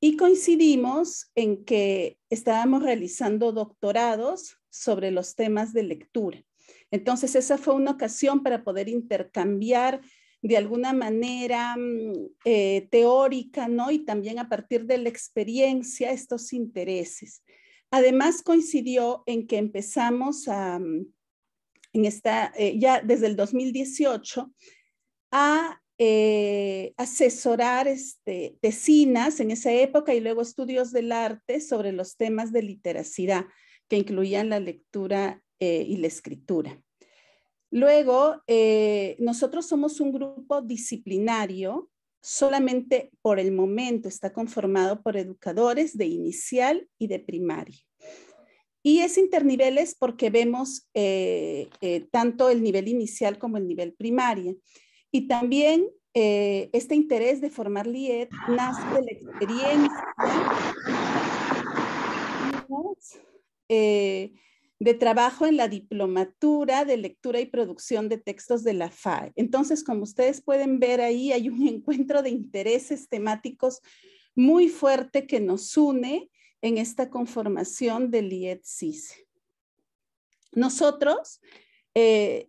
Y coincidimos en que estábamos realizando doctorados sobre los temas de lectura. Entonces, esa fue una ocasión para poder intercambiar de alguna manera teórica, ¿no? Y también a partir de la experiencia estos intereses. Además, coincidió en que empezamos ya desde el 2018 a asesorar tesinas en esa época y luego estudios del arte sobre los temas de literacidad que incluían la lectura y la escritura. Luego, nosotros somos un grupo disciplinario, solamente por el momento está conformado por educadores de inicial y de primaria. Y es interniveles porque vemos tanto el nivel inicial como el nivel primaria. Y también este interés de formar LIED nace de la experiencia de trabajo en la diplomatura de lectura y producción de textos de la FAE. Entonces, como ustedes pueden ver ahí, hay un encuentro de intereses temáticos muy fuerte que nos une en esta conformación del LIED CICE. Nosotros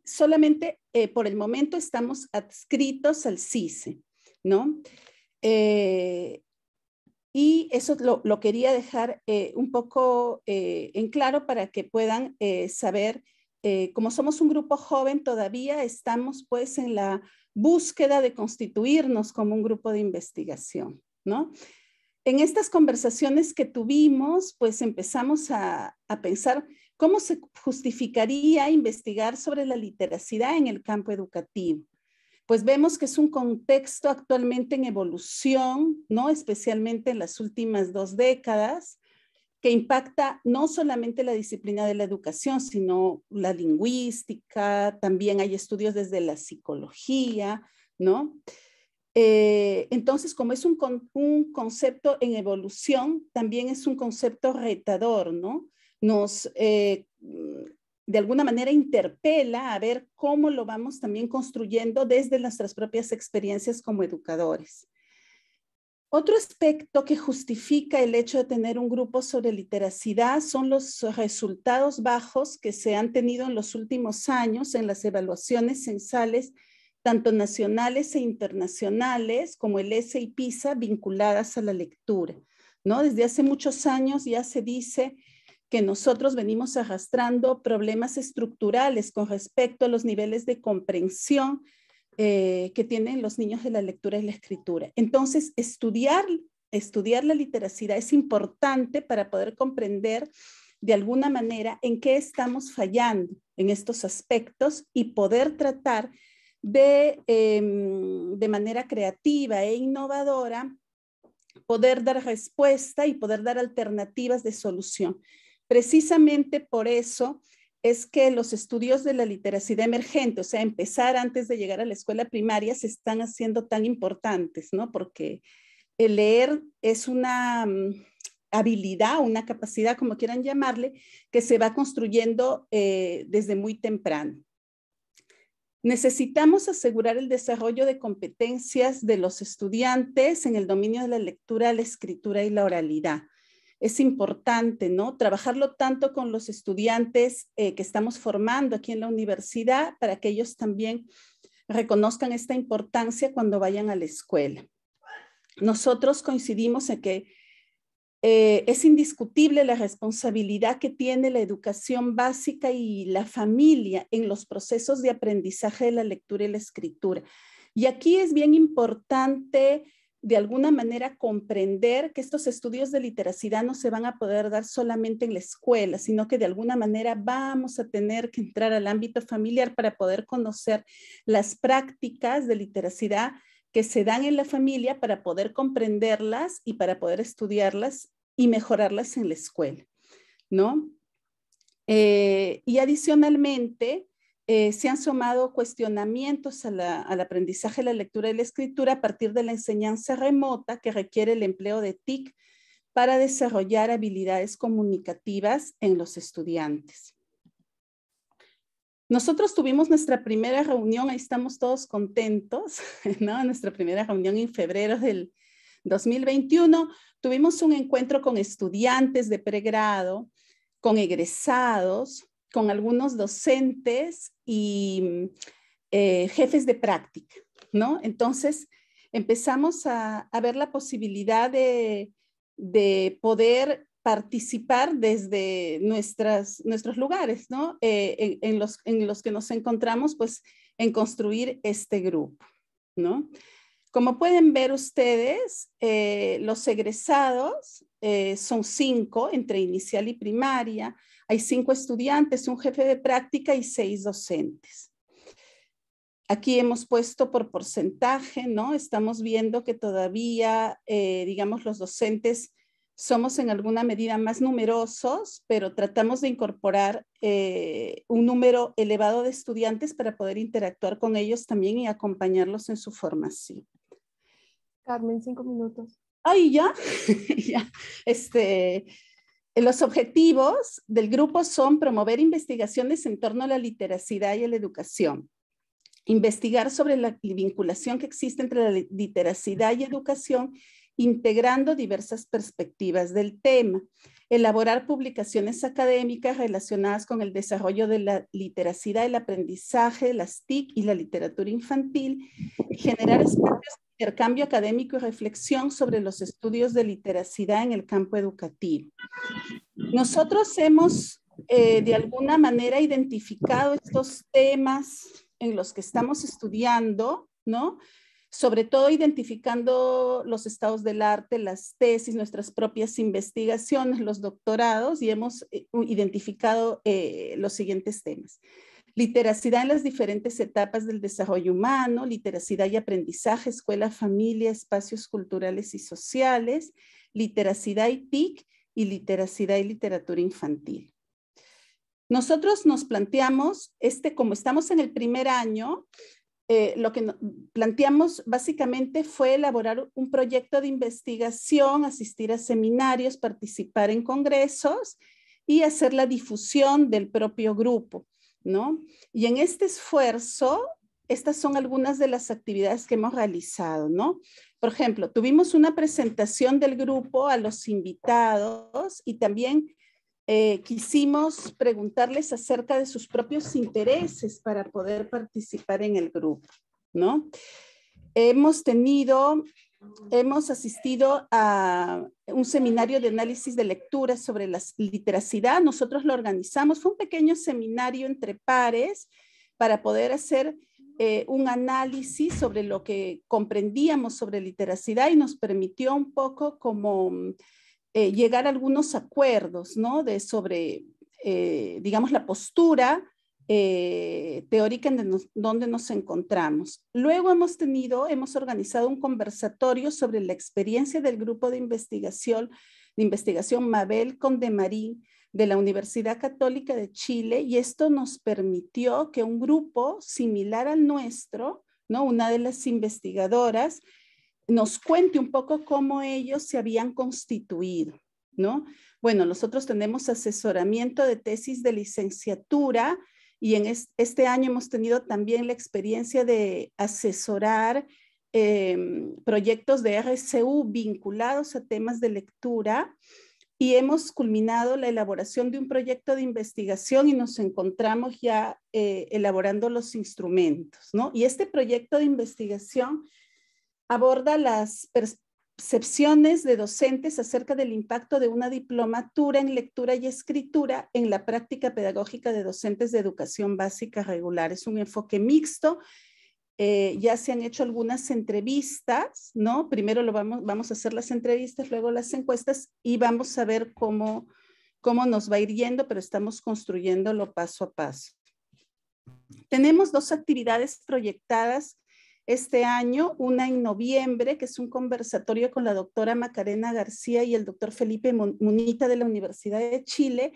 solamente por el momento estamos adscritos al CICE, ¿no? Y eso lo quería dejar un poco en claro para que puedan saber, como somos un grupo joven todavía, estamos pues en la búsqueda de constituirnos como un grupo de investigación, ¿no? En estas conversaciones que tuvimos, pues empezamos a pensar cómo se justificaría investigar sobre la literacidad en el campo educativo. Pues vemos que es un contexto actualmente en evolución, ¿no? Especialmente en las últimas 2 décadas, que impacta no solamente la disciplina de la educación, sino la lingüística, también hay estudios desde la psicología, ¿no? Entonces, como es un concepto en evolución, también es un concepto retador, ¿no? Nos, de alguna manera, interpela a ver cómo lo vamos también construyendo desde nuestras propias experiencias como educadores. Otro aspecto que justifica el hecho de tener un grupo sobre literacidad son los resultados bajos que se han tenido en los últimos años en las evaluaciones censales tanto nacionales e internacionales como el ESE y PISA vinculadas a la lectura, ¿no? Desde hace muchos años ya se dice que nosotros venimos arrastrando problemas estructurales con respecto a los niveles de comprensión que tienen los niños de la lectura y la escritura. Entonces, estudiar la literacidad es importante para poder comprender de alguna manera en qué estamos fallando en estos aspectos y poder tratar de manera creativa e innovadora, poder dar respuesta y poder dar alternativas de solución. Precisamente por eso es que los estudios de la literacidad emergente, o sea, empezar antes de llegar a la escuela primaria, se están haciendo tan importantes, ¿no? Porque el leer es una habilidad, una capacidad, como quieran llamarle, que se va construyendo desde muy temprano. Necesitamos asegurar el desarrollo de competencias de los estudiantes en el dominio de la lectura, la escritura y la oralidad. Es importante, ¿no? Trabajarlo tanto con los estudiantes que estamos formando aquí en la universidad para que ellos también reconozcan esta importancia cuando vayan a la escuela. Nosotros coincidimos en que es indiscutible la responsabilidad que tiene la educación básica y la familia en los procesos de aprendizaje de la lectura y la escritura. Y aquí es bien importante de alguna manera comprender que estos estudios de literacidad no se van a poder dar solamente en la escuela, sino que de alguna manera vamos a tener que entrar al ámbito familiar para poder conocer las prácticas de literacidad que se dan en la familia para poder comprenderlas y para poder estudiarlas y mejorarlas en la escuela, ¿no? Y adicionalmente, se han sumado cuestionamientos al aprendizaje de la lectura y la escritura a partir de la enseñanza remota que requiere el empleo de TIC para desarrollar habilidades comunicativas en los estudiantes. Nosotros tuvimos nuestra primera reunión, ahí estamos todos contentos, ¿no? Nuestra primera reunión en febrero del 2021. Tuvimos un encuentro con estudiantes de pregrado, con egresados, con algunos docentes y jefes de práctica, ¿no? Entonces empezamos a ver la posibilidad de poder participar desde nuestros lugares, ¿no? En los que nos encontramos, pues, en construir este grupo, ¿no? Como pueden ver ustedes, los egresados son 5 entre inicial y primaria. Hay 5 estudiantes, un jefe de práctica y 6 docentes. Aquí hemos puesto por porcentaje, ¿no? Estamos viendo que todavía, digamos, los docentes somos en alguna medida más numerosos, pero tratamos de incorporar un número elevado de estudiantes para poder interactuar con ellos también y acompañarlos en su formación. Carmen, 5 minutos. Ay, ya. Ya. Los objetivos del grupo son promover investigaciones en torno a la literacidad y a la educación. Investigar sobre la vinculación que existe entre la literacidad y educación, integrando diversas perspectivas del tema. Elaborar publicaciones académicas relacionadas con el desarrollo de la literacidad, el aprendizaje, las TIC y la literatura infantil. Generar espacios de intercambio académico y reflexión sobre los estudios de literacidad en el campo educativo. Nosotros hemos de alguna manera identificado estos temas en los que estamos estudiando, ¿no? Sobre todo identificando los estados del arte, las tesis, nuestras propias investigaciones, los doctorados, y hemos identificado los siguientes temas. Literacidad en las diferentes etapas del desarrollo humano, literacidad y aprendizaje, escuela, familia, espacios culturales y sociales, literacidad y TIC, y literacidad y literatura infantil. Nosotros nos planteamos, como estamos en el primer año, lo que planteamos básicamente fue elaborar un proyecto de investigación, asistir a seminarios, participar en congresos y hacer la difusión del propio grupo, ¿no? Y en este esfuerzo, estas son algunas de las actividades que hemos realizado, ¿no? Por ejemplo, tuvimos una presentación del grupo a los invitados y también quisimos preguntarles acerca de sus propios intereses para poder participar en el grupo, ¿no? Hemos asistido a un seminario de análisis de lectura sobre la literacidad. Nosotros lo organizamos. Fue un pequeño seminario entre pares para poder hacer un análisis sobre lo que comprendíamos sobre literacidad y nos permitió un poco como llegar a algunos acuerdos, ¿no? Sobre, digamos, la postura teórica en donde nos encontramos. Luego hemos organizado un conversatorio sobre la experiencia del grupo de investigación Mabel Condemarín de la Universidad Católica de Chile, y esto nos permitió que un grupo similar al nuestro, ¿no? Una de las investigadoras, nos cuente un poco cómo ellos se habían constituido, ¿no? Bueno, nosotros tenemos asesoramiento de tesis de licenciatura, y en este año hemos tenido también la experiencia de asesorar proyectos de RCU vinculados a temas de lectura, y hemos culminado la elaboración de un proyecto de investigación y nos encontramos ya elaborando los instrumentos, ¿no? Y este proyecto de investigación aborda las percepciones de docentes acerca del impacto de una diplomatura en lectura y escritura en la práctica pedagógica de docentes de educación básica regular. Es un enfoque mixto. Ya se han hecho algunas entrevistas, ¿no? Primero vamos a hacer las entrevistas, luego las encuestas, y vamos a ver cómo nos va a ir yendo, pero estamos construyéndolo paso a paso. Tenemos 2 actividades proyectadas este año, una en noviembre, que es un conversatorio con la doctora Macarena García y el doctor Felipe Munita de la Universidad de Chile,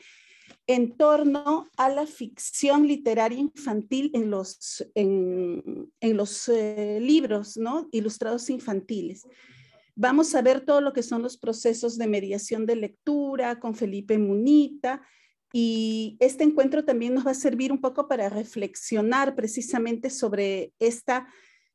en torno a la ficción literaria infantil en los libros, ¿no? Ilustrados infantiles. Vamos a ver todo lo que son los procesos de mediación de lectura con Felipe Munita, y este encuentro también nos va a servir un poco para reflexionar precisamente sobre esta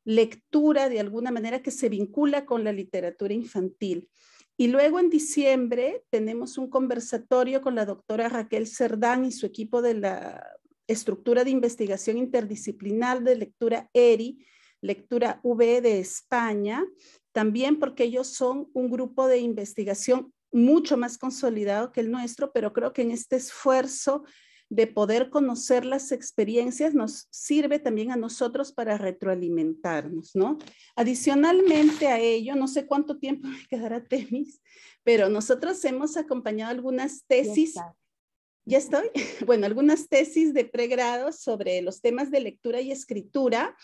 lectura de alguna manera que se vincula con la literatura infantil. Y luego en diciembre tenemos un conversatorio con la doctora Raquel Cerdán y su equipo de la estructura de investigación interdisciplinar de lectura ERI, Lectura V de España, también porque ellos son un grupo de investigación mucho más consolidado que el nuestro, pero creo que en este esfuerzo de poder conocer las experiencias nos sirve también a nosotros para retroalimentarnos, ¿no? Adicionalmente a ello, no sé cuánto tiempo me quedará, Temis, pero nosotros hemos acompañado algunas tesis. ¿Ya estoy? Bueno, algunas tesis de pregrado sobre los temas de lectura y escritura,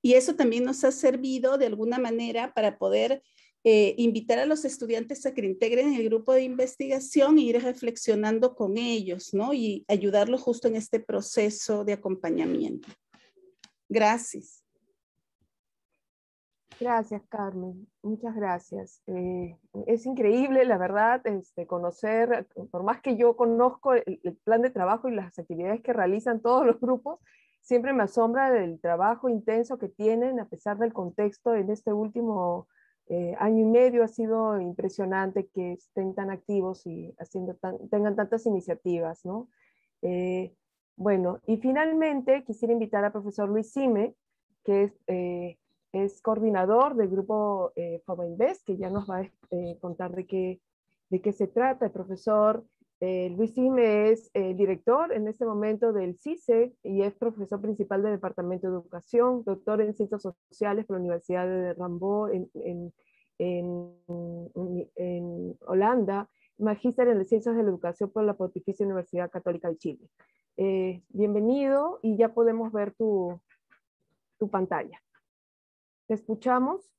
y eso también nos ha servido de alguna manera para poder invitar a los estudiantes a que integren el grupo de investigación e ir reflexionando con ellos, ¿no? Y ayudarlos justo en este proceso de acompañamiento. Gracias. Gracias, Carmen. Muchas gracias. Es increíble, la verdad, conocer, por más que yo conozco el plan de trabajo y las actividades que realizan todos los grupos, siempre me asombra el trabajo intenso que tienen, a pesar del contexto en este último año y medio. Ha sido impresionante que estén tan activos y tengan tantas iniciativas, ¿no? Bueno, y finalmente quisiera invitar al profesor Luis Sime, que es coordinador del grupo FOBAINVEST, que ya nos va a contar de qué se trata. El profesor Luis Sime es director en este momento del CICE y es profesor principal del Departamento de Educación, doctor en Ciencias Sociales por la Universidad de Rambouillet en Holanda, magíster en Ciencias de la Educación por la Pontificia Universidad Católica de Chile. Bienvenido, y ya podemos ver tu pantalla. ¿Te escuchamos?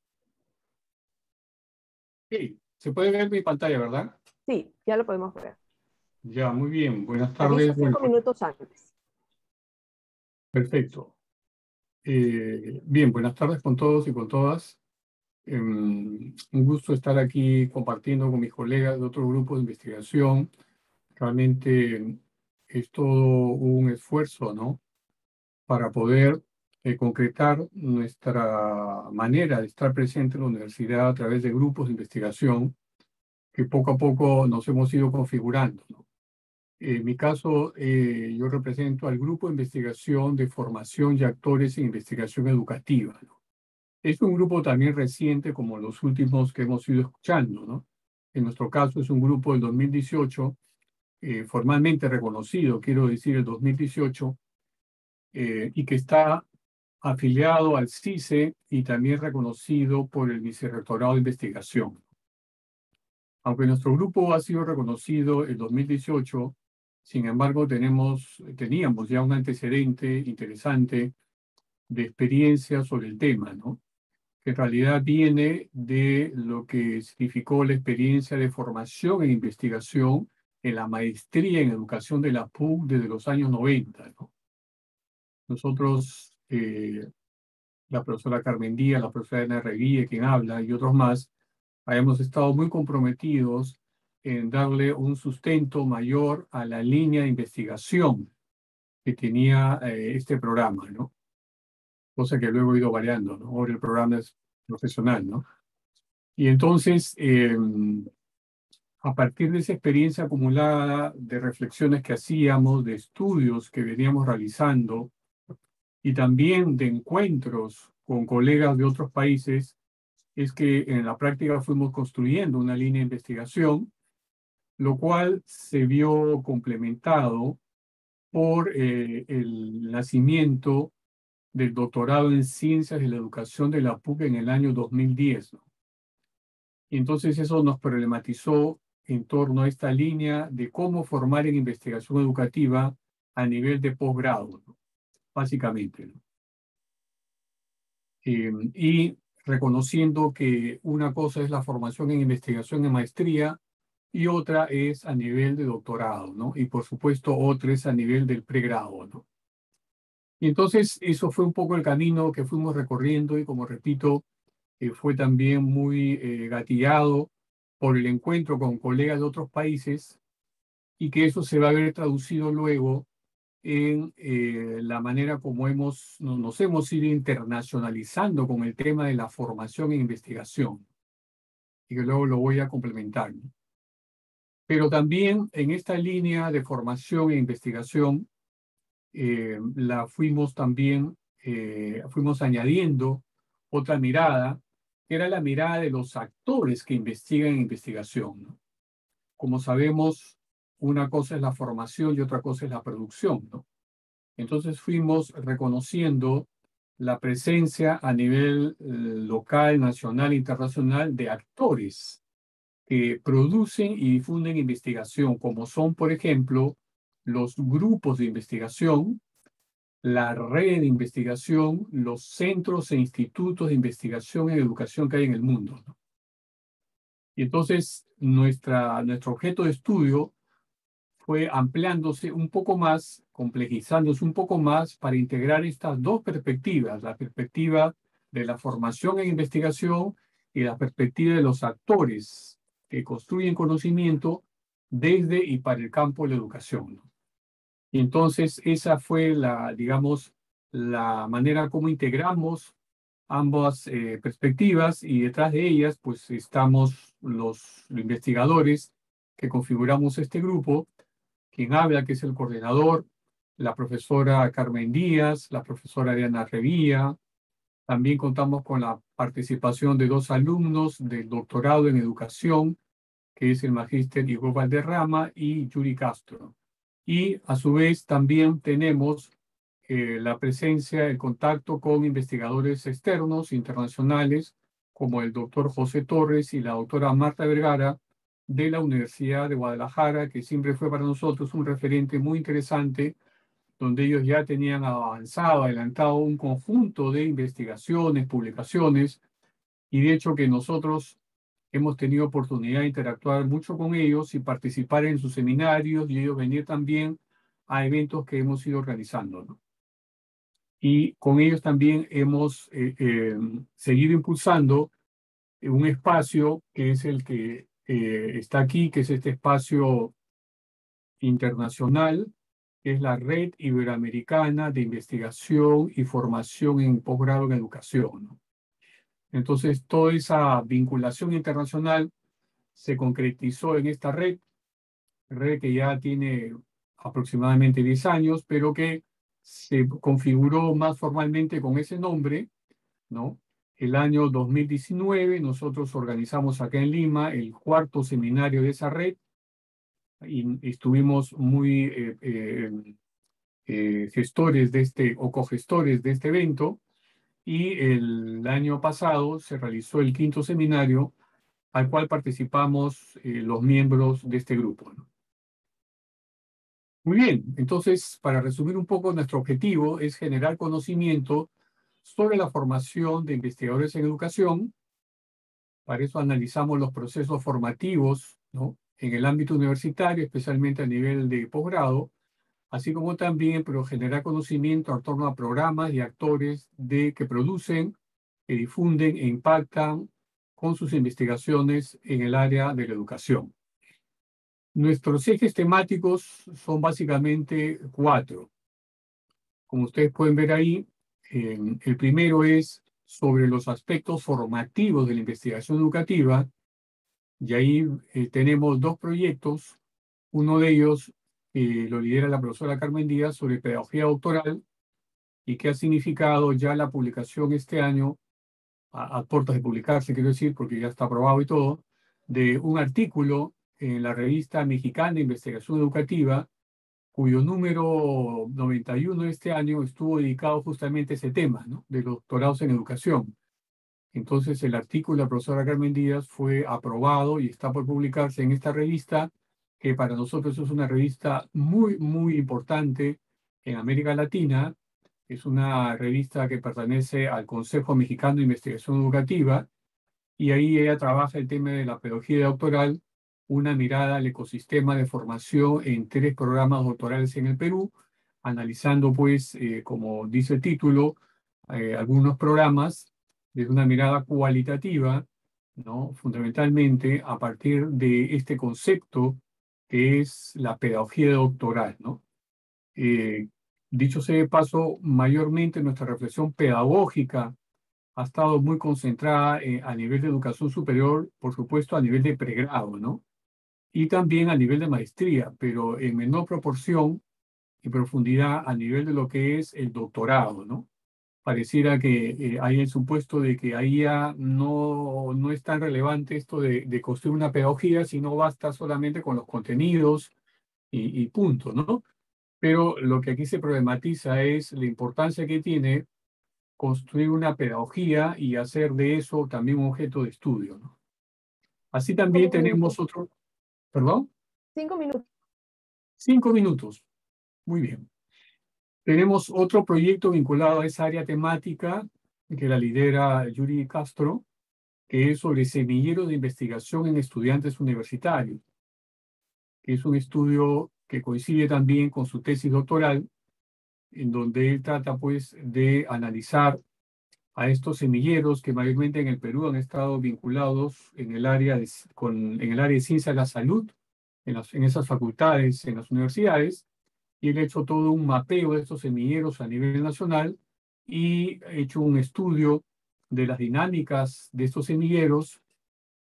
Sí, se puede ver mi pantalla, ¿verdad? Sí, ya lo podemos ver. Ya, muy bien. Buenas tardes. 5 minutos antes. Perfecto. Bien, buenas tardes con todos y con todas. Un gusto estar aquí compartiendo con mis colegas de otro grupo de investigación. Realmente es todo un esfuerzo, ¿no? Para poder concretar nuestra manera de estar presente en la universidad a través de grupos de investigación que poco a poco nos hemos ido configurando, ¿no? En mi caso, yo represento al Grupo de Investigación de Formación y Actores en Investigación Educativa, ¿no? Es un grupo también reciente como los últimos que hemos ido escuchando, ¿no? En nuestro caso es un grupo del 2018, formalmente reconocido, quiero decir el 2018, y que está afiliado al CICE y también reconocido por el Vicerrectorado de Investigación. Aunque nuestro grupo ha sido reconocido en 2018, sin embargo, teníamos ya un antecedente interesante de experiencia sobre el tema, ¿no? Que en realidad viene de lo que significó la experiencia de formación en investigación en la maestría en educación de la PUC desde los años 90, ¿no? Nosotros, la profesora Carmen Díaz, la profesora Ana Reguille, quien habla, y otros más, hayamos estado muy comprometidos en darle un sustento mayor a la línea de investigación que tenía este programa, ¿no? Cosa que luego ha ido variando, ¿no? Ahora el programa es profesional, ¿no? Y entonces, a partir de esa experiencia acumulada, de reflexiones que hacíamos, de estudios que veníamos realizando, y también de encuentros con colegas de otros países, es que en la práctica fuimos construyendo una línea de investigación, lo cual se vio complementado por el nacimiento del doctorado en Ciencias de la Educación de la PUC en el año 2010, ¿no? Y entonces eso nos problematizó en torno a esta línea de cómo formar en investigación educativa a nivel de posgrado, ¿no? Básicamente, ¿no? Y reconociendo que una cosa es la formación en investigación en maestría y otra es a nivel de doctorado, ¿no? Y por supuesto otra es a nivel del pregrado, ¿no? Y entonces eso fue un poco el camino que fuimos recorriendo y, como repito, fue también muy gatillado por el encuentro con colegas de otros países y que eso se va a ver traducido luego en la manera como nos hemos ido internacionalizando con el tema de la formación e investigación, y que luego lo voy a complementar, ¿no? Pero también en esta línea de formación e investigación fuimos añadiendo otra mirada, que era la mirada de los actores que investigan en investigación, ¿no? Como sabemos, una cosa es la formación y otra cosa es la producción, ¿no? Entonces fuimos reconociendo la presencia a nivel local, nacional e internacional de actores que producen y difunden investigación, como son, por ejemplo, los grupos de investigación, la red de investigación, los centros e institutos de investigación en educación que hay en el mundo, ¿no? Y entonces nuestro objeto de estudio fue ampliándose un poco más, complejizándose un poco más para integrar estas dos perspectivas, la perspectiva de la formación en investigación y la perspectiva de los actores que construyen conocimiento desde y para el campo de la educación, ¿no? Y entonces esa fue digamos, la manera como integramos ambas perspectivas, y detrás de ellas pues estamos los investigadores que configuramos este grupo. Quien habla, que es el coordinador, la profesora Carmen Díaz, la profesora Diana Revilla. También contamos con la participación de 2 alumnos del doctorado en educación, que es el magíster Igor Valderrama y Yuri Castro. Y a su vez también tenemos la presencia, el contacto con investigadores externos, internacionales, como el doctor José Torres y la doctora Marta Vergara, de la Universidad de Guadalajara, que siempre fue para nosotros un referente muy interesante, donde ellos ya tenían adelantado un conjunto de investigaciones, publicaciones, y de hecho que nosotros hemos tenido oportunidad de interactuar mucho con ellos y participar en sus seminarios, y ellos venir también a eventos que hemos ido organizando, ¿no? Y con ellos también hemos seguido impulsando un espacio que es el que está aquí, que es este espacio internacional, que es la Red Iberoamericana de Investigación y Formación en Posgrado en Educación, ¿no? Entonces, toda esa vinculación internacional se concretizó en esta red que ya tiene aproximadamente 10 años, pero que se configuró más formalmente con ese nombre, ¿no? El año 2019 nosotros organizamos acá en Lima el 4º seminario de esa red y estuvimos muy gestores o cogestores de este evento, y el año pasado se realizó el 5º seminario al cual participamos los miembros de este grupo, ¿no? Muy bien, entonces, para resumir un poco, nuestro objetivo es generar conocimiento sobre la formación de investigadores en educación. Para eso analizamos los procesos formativos, ¿no?, en el ámbito universitario, especialmente a nivel de posgrado, así como también generar conocimiento en torno a programas y actores que producen, que difunden e impactan con sus investigaciones en el área de la educación. Nuestros ejes temáticos son básicamente 4. Como ustedes pueden ver ahí, el primero es sobre los aspectos formativos de la investigación educativa, y ahí tenemos 2 proyectos. Uno de ellos lo lidera la profesora Carmen Díaz sobre pedagogía doctoral, y que ha significado ya la publicación este año, a puertas de publicarse, quiero decir, porque ya está aprobado y todo, de un artículo en la revista mexicana de investigación educativa, cuyo número 91 de este año estuvo dedicado justamente a ese tema, ¿no?, de los doctorados en educación. Entonces, el artículo de la profesora Carmen Díaz fue aprobado y está por publicarse en esta revista, que para nosotros es una revista muy, muy importante en América Latina. Es una revista que pertenece al Consejo Mexicano de Investigación Educativa, y ahí ella trabaja el tema de la pedagogía doctoral, una mirada al ecosistema de formación en 3 programas doctorales en el Perú, analizando, pues, como dice el título, algunos programas desde una mirada cualitativa, ¿no?, fundamentalmente a partir de este concepto que es la pedagogía doctoral, ¿no? Dicho sea de paso, mayormente nuestra reflexión pedagógica ha estado muy concentrada a nivel de educación superior, por supuesto a nivel de pregrado, ¿no?, y también a nivel de maestría, pero en menor proporción y profundidad a nivel de lo que es el doctorado, ¿no? Pareciera que hay el supuesto de que ahí ya no es tan relevante esto de construir una pedagogía, sino basta solamente con los contenidos y punto, ¿no? Pero lo que aquí se problematiza es la importancia que tiene construir una pedagogía y hacer de eso también un objeto de estudio, ¿no? Así también tenemos otro... ¿Perdón? 5 minutos. 5 minutos. Muy bien. Tenemos otro proyecto vinculado a esa área temática que la lidera Yuri Castro, que es sobre semillero de investigación en estudiantes universitarios, que es un estudio que coincide también con su tesis doctoral, en donde él trata, pues, de analizar a estos semilleros que mayormente en el Perú han estado vinculados en el área de ciencia de la salud, en esas facultades, en las universidades, y él ha hecho todo un mapeo de estos semilleros a nivel nacional y ha hecho un estudio de las dinámicas de estos semilleros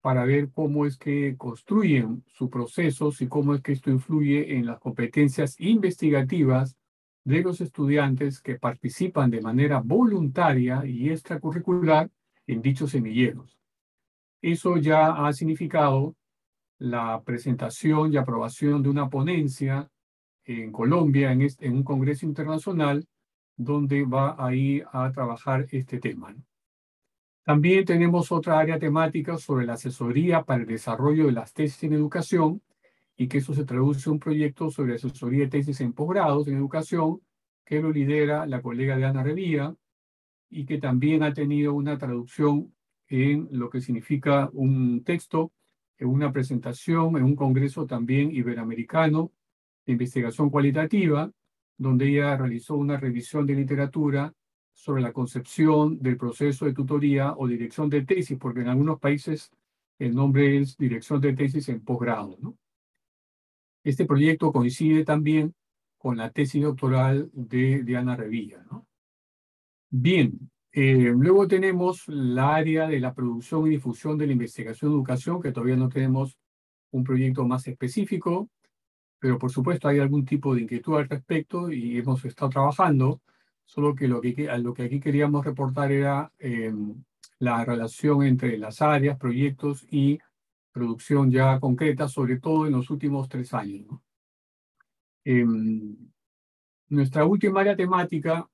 para ver cómo es que construyen sus procesos y cómo es que esto influye en las competencias investigativas de los estudiantes que participan de manera voluntaria y extracurricular en dichos semilleros. Eso ya ha significado la presentación y aprobación de una ponencia en Colombia, en un congreso internacional, donde va a ir a trabajar este tema, ¿no? También tenemos otra área temática sobre la asesoría para el desarrollo de las tesis en educación, y que eso se traduce en un proyecto sobre asesoría de tesis en posgrados en educación, que lo lidera la colega Diana Revilla, y que también ha tenido una traducción en lo que significa un texto, en una presentación, en un congreso también iberoamericano de investigación cualitativa, donde ella realizó una revisión de literatura sobre la concepción del proceso de tutoría o dirección de tesis, porque en algunos países el nombre es dirección de tesis en posgrado, ¿no? Este proyecto coincide también con la tesis doctoral de Diana Revilla, ¿no? Bien, luego tenemos la área de la producción y difusión de la investigación y educación, que todavía no tenemos un proyecto más específico, pero por supuesto hay algún tipo de inquietud al respecto y hemos estado trabajando, solo que lo que aquí queríamos reportar era la relación entre las áreas, proyectos y producción ya concreta, sobre todo en los últimos 3 años, ¿no? Nuestra última área temática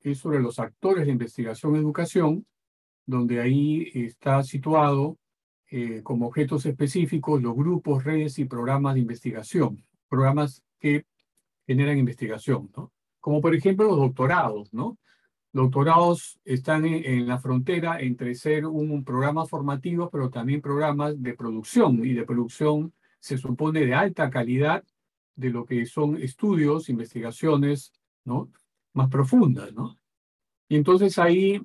es sobre los actores de investigación y educación, donde ahí está situado como objetos específicos los grupos, redes y programas de investigación, programas que generan investigación, ¿no? Como por ejemplo los doctorados, ¿no? Los doctorados están en la frontera entre ser un programa formativo, pero también programas de producción y de producción se supone de alta calidad de lo que son estudios, investigaciones, ¿no?, más profundas, ¿no? Y entonces ahí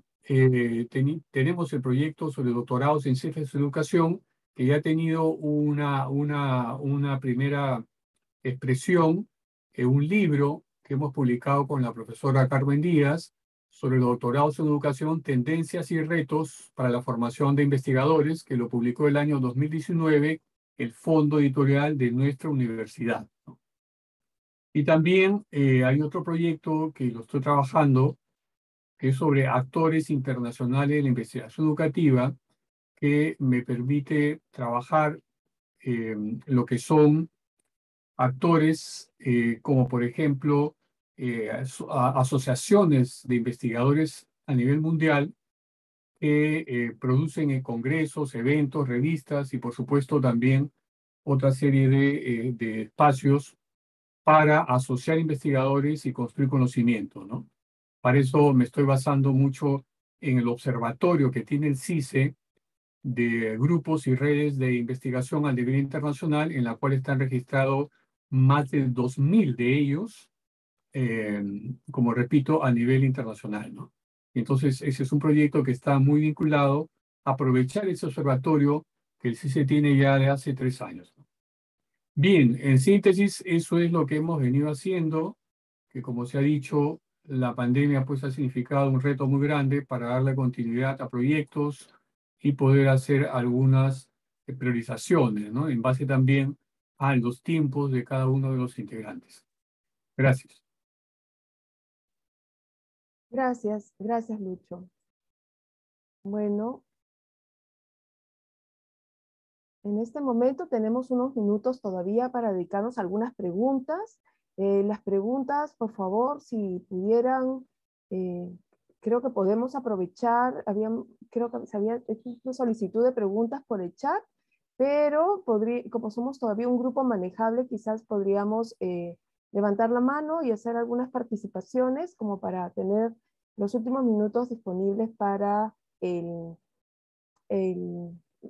tenemos el proyecto sobre doctorados en ciencias de educación, que ya ha tenido una primera expresión en un libro que hemos publicado con la profesora Carmen Díaz sobre los doctorados en educación, tendencias y retos para la formación de investigadores, que lo publicó el año 2019 el fondo editorial de nuestra universidad, ¿no? Y también hay otro proyecto que lo estoy trabajando, que es sobre actores internacionales de la investigación educativa, que me permite trabajar lo que son actores como, por ejemplo, asociaciones de investigadores a nivel mundial que producen en congresos, eventos, revistas y, por supuesto, también otra serie de espacios para asociar investigadores y construir conocimiento, ¿no? Para eso me estoy basando mucho en el observatorio que tiene el CICE de grupos y redes de investigación a nivel internacional, en la cual están registrados más de 2.000 de ellos, como repito, a nivel internacional, ¿no? Entonces, ese es un proyecto que está muy vinculado a aprovechar ese observatorio que el CICE tiene ya de hace 3 años, ¿no? Bien, en síntesis, eso es lo que hemos venido haciendo, que como se ha dicho, la pandemia pues ha significado un reto muy grande para darle continuidad a proyectos y poder hacer algunas priorizaciones, ¿no?, en base también a los tiempos de cada uno de los integrantes. Gracias. Gracias, gracias, Lucho. Bueno, en este momento tenemos unos minutos todavía para dedicarnos a algunas preguntas. Las preguntas, por favor, si pudieran, creo que podemos aprovechar, creo que se había hecho una solicitud de preguntas por el chat, pero como somos todavía un grupo manejable, quizás podríamos levantar la mano y hacer algunas participaciones como para tener los últimos minutos disponibles para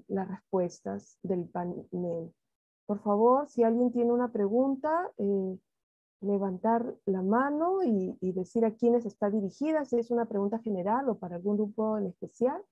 las respuestas del panel. Por favor, si alguien tiene una pregunta, levantar la mano y decir a quiénes está dirigida, si es una pregunta general o para algún grupo en especial.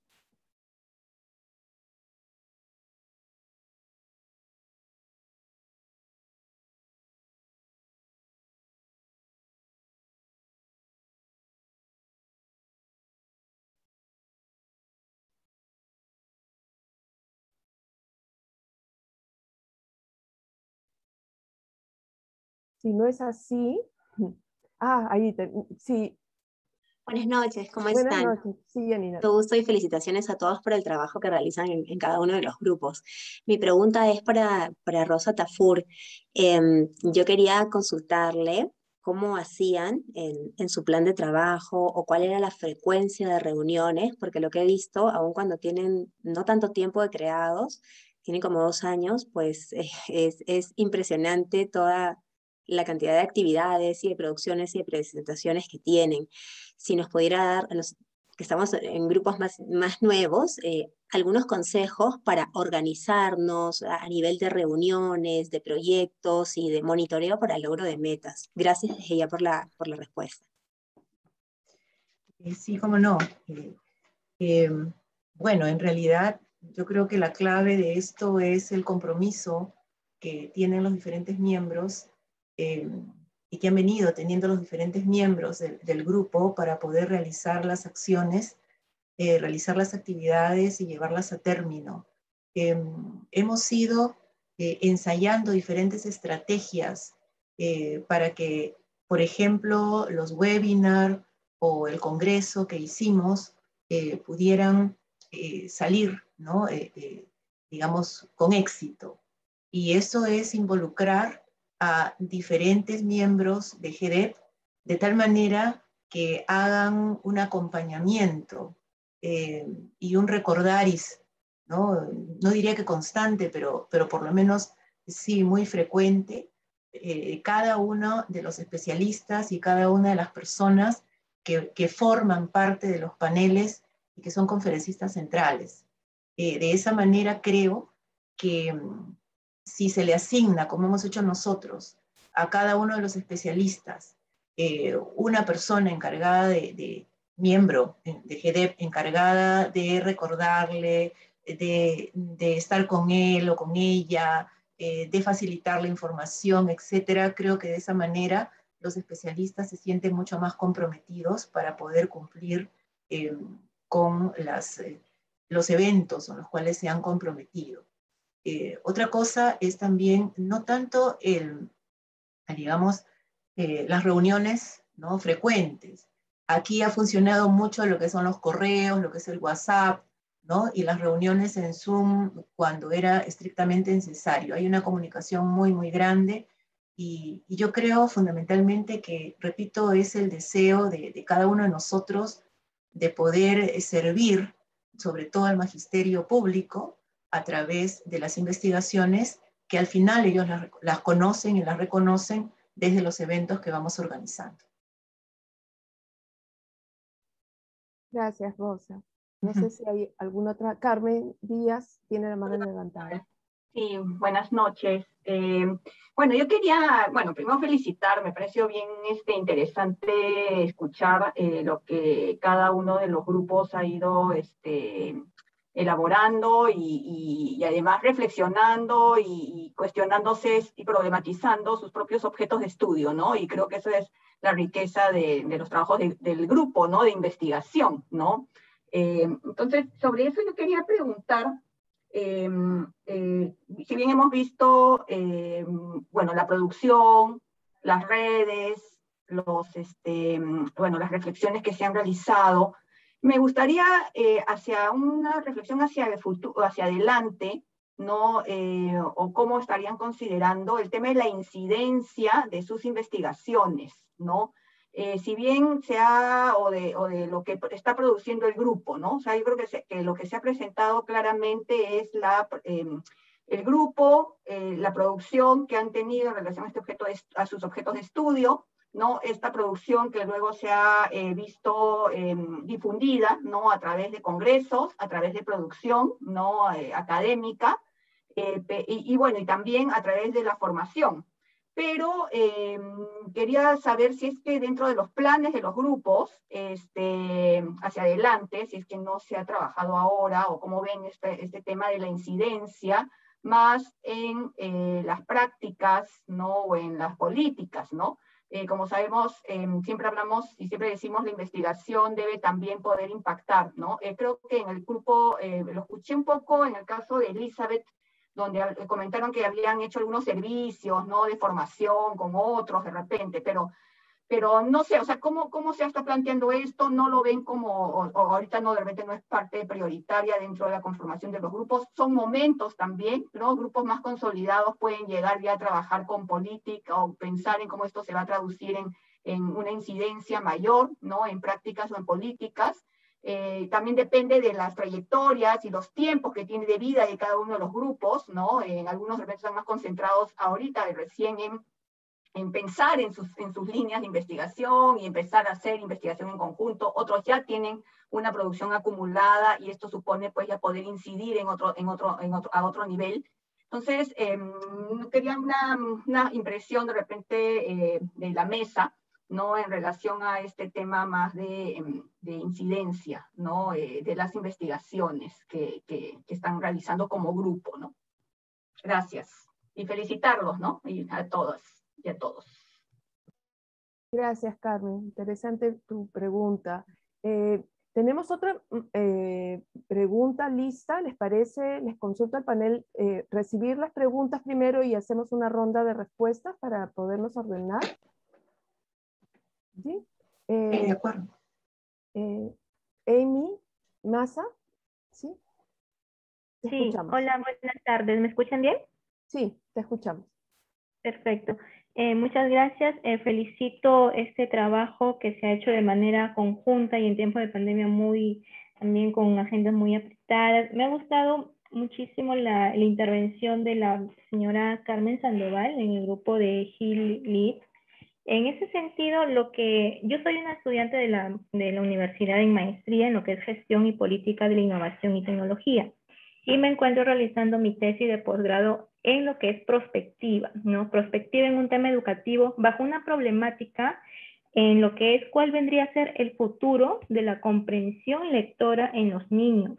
Si no es así, sí. Buenas noches, ¿cómo Buenas están? noches, sí, Janina. Mucho gusto y felicitaciones a todos por el trabajo que realizan en cada uno de los grupos. Mi pregunta es para Rosa Tafur. Yo quería consultarle cómo hacían en su plan de trabajo o cuál era la frecuencia de reuniones, porque lo que he visto, aun cuando tienen no tanto tiempo de creados, tienen como 2 años, pues es impresionante toda la cantidad de actividades y de producciones y de presentaciones que tienen. Si nos pudiera dar, a los que estamos en grupos más nuevos, algunos consejos para organizarnos a nivel de reuniones, de proyectos y de monitoreo para el logro de metas. Gracias desde ya por la respuesta. Sí, cómo no. Bueno, en realidad yo creo que la clave de esto es el compromiso que tienen los diferentes miembros y que han venido teniendo los diferentes miembros del grupo para poder realizar las acciones, realizar las actividades y llevarlas a término. Hemos ido ensayando diferentes estrategias para que, por ejemplo, los webinars o el congreso que hicimos pudieran salir, ¿no? Digamos, con éxito. Y eso es involucrar a diferentes miembros de GDEP de tal manera que hagan un acompañamiento y un recordaris, ¿no? No diría que constante, pero por lo menos sí muy frecuente, cada uno de los especialistas y cada una de las personas que forman parte de los paneles y que son conferencistas centrales. De esa manera creo que si se le asigna, como hemos hecho nosotros, a cada uno de los especialistas, una persona encargada miembro de GEDEP, encargada de recordarle, de estar con él o con ella, de facilitar la información, etcétera, creo que de esa manera los especialistas se sienten mucho más comprometidos para poder cumplir con los eventos en los cuales se han comprometido. Otra cosa es también, no tanto digamos, las reuniones, ¿no?, frecuentes. Aquí ha funcionado mucho lo que son los correos, lo que es el WhatsApp, ¿no?, y las reuniones en Zoom cuando era estrictamente necesario. Hay una comunicación muy, muy grande y yo creo fundamentalmente que, repito, es el deseo de cada uno de nosotros de poder servir, sobre todo al magisterio público, a través de las investigaciones que al final ellos las conocen y las reconocen desde los eventos que vamos organizando. Gracias, Rosa. No sé si hay alguna otra. Carmen Díaz tiene la mano levantada. Sí, buenas noches. Bueno, yo quería, primero felicitar, me pareció bien interesante escuchar lo que cada uno de los grupos ha ido elaborando y además reflexionando y cuestionándose y problematizando sus propios objetos de estudio, ¿no? Y creo que eso es la riqueza de los trabajos del grupo, ¿no?, de investigación, ¿no? Entonces, sobre eso yo quería preguntar, si bien hemos visto, la producción, las redes, las reflexiones que se han realizado, me gustaría hacia una reflexión hacia el futuro, hacia adelante, ¿no? O cómo estarían considerando el tema de la incidencia de sus investigaciones, ¿no? Si bien o de lo que está produciendo el grupo, ¿no? O sea, yo creo que lo que se ha presentado claramente es el grupo, la producción que han tenido en relación a, a sus objetos de estudio, ¿no? Esta producción que luego se ha visto difundida, ¿no?, a través de congresos, a través de producción, ¿no?, académica, y también a través de la formación. Pero quería saber si es que dentro de los planes de los grupos, hacia adelante, si es que no se ha trabajado ahora, o cómo ven este tema de la incidencia, más en las prácticas, ¿no?, o en las políticas, ¿no? Como sabemos, siempre hablamos y siempre decimos la investigación debe también poder impactar, ¿no? Creo que en el grupo, lo escuché un poco en el caso de Elizabeth, donde comentaron que habían hecho algunos servicios, ¿no?, de formación con otros de repente, pero no sé, o sea, ¿cómo se está planteando esto? ¿No lo ven como, o ahorita no, de repente no es parte prioritaria dentro de la conformación de los grupos? Son momentos también, ¿no? Grupos más consolidados pueden llegar ya a trabajar con política o pensar en cómo esto se va a traducir en una incidencia mayor, ¿no?, en prácticas o en políticas. También depende de las trayectorias y los tiempos que tiene de vida de cada uno de los grupos, ¿no? Algunos de repente están más concentrados ahorita, recién en pensar en sus líneas de investigación y empezar a hacer investigación en conjunto. Otros ya tienen una producción acumulada y esto supone pues ya poder incidir a otro nivel. Entonces, quería una impresión de repente de la mesa, ¿no?, en relación a este tema más de incidencia, ¿no?, de las investigaciones que están realizando como grupo, ¿no? Gracias. Y felicitarlos, ¿no?, y a todas y a todos. Gracias, Carmen. Interesante tu pregunta. Tenemos otra pregunta lista, ¿les parece? Les consulto al panel recibir las preguntas primero y hacemos una ronda de respuestas para podernos ordenar. ¿Sí? De acuerdo. Amy Massa, ¿sí? Te Sí, escuchamos. hola, buenas tardes. ¿Me escuchan bien? Sí, te escuchamos. Perfecto. Muchas gracias. Felicito este trabajo que se ha hecho de manera conjunta y en tiempo de pandemia también con agendas muy apretadas. Me ha gustado muchísimo la intervención de la señora Carmen Sandoval en el grupo de Gil Lead. En ese sentido, yo soy una estudiante de la universidad en maestría en lo que es gestión y política de la innovación y tecnología. y me encuentro realizando mi tesis de posgrado en lo que es prospectiva, ¿no? Prospectiva en un tema educativo bajo una problemática en lo que es cuál vendría a ser el futuro de la comprensión lectora en los niños.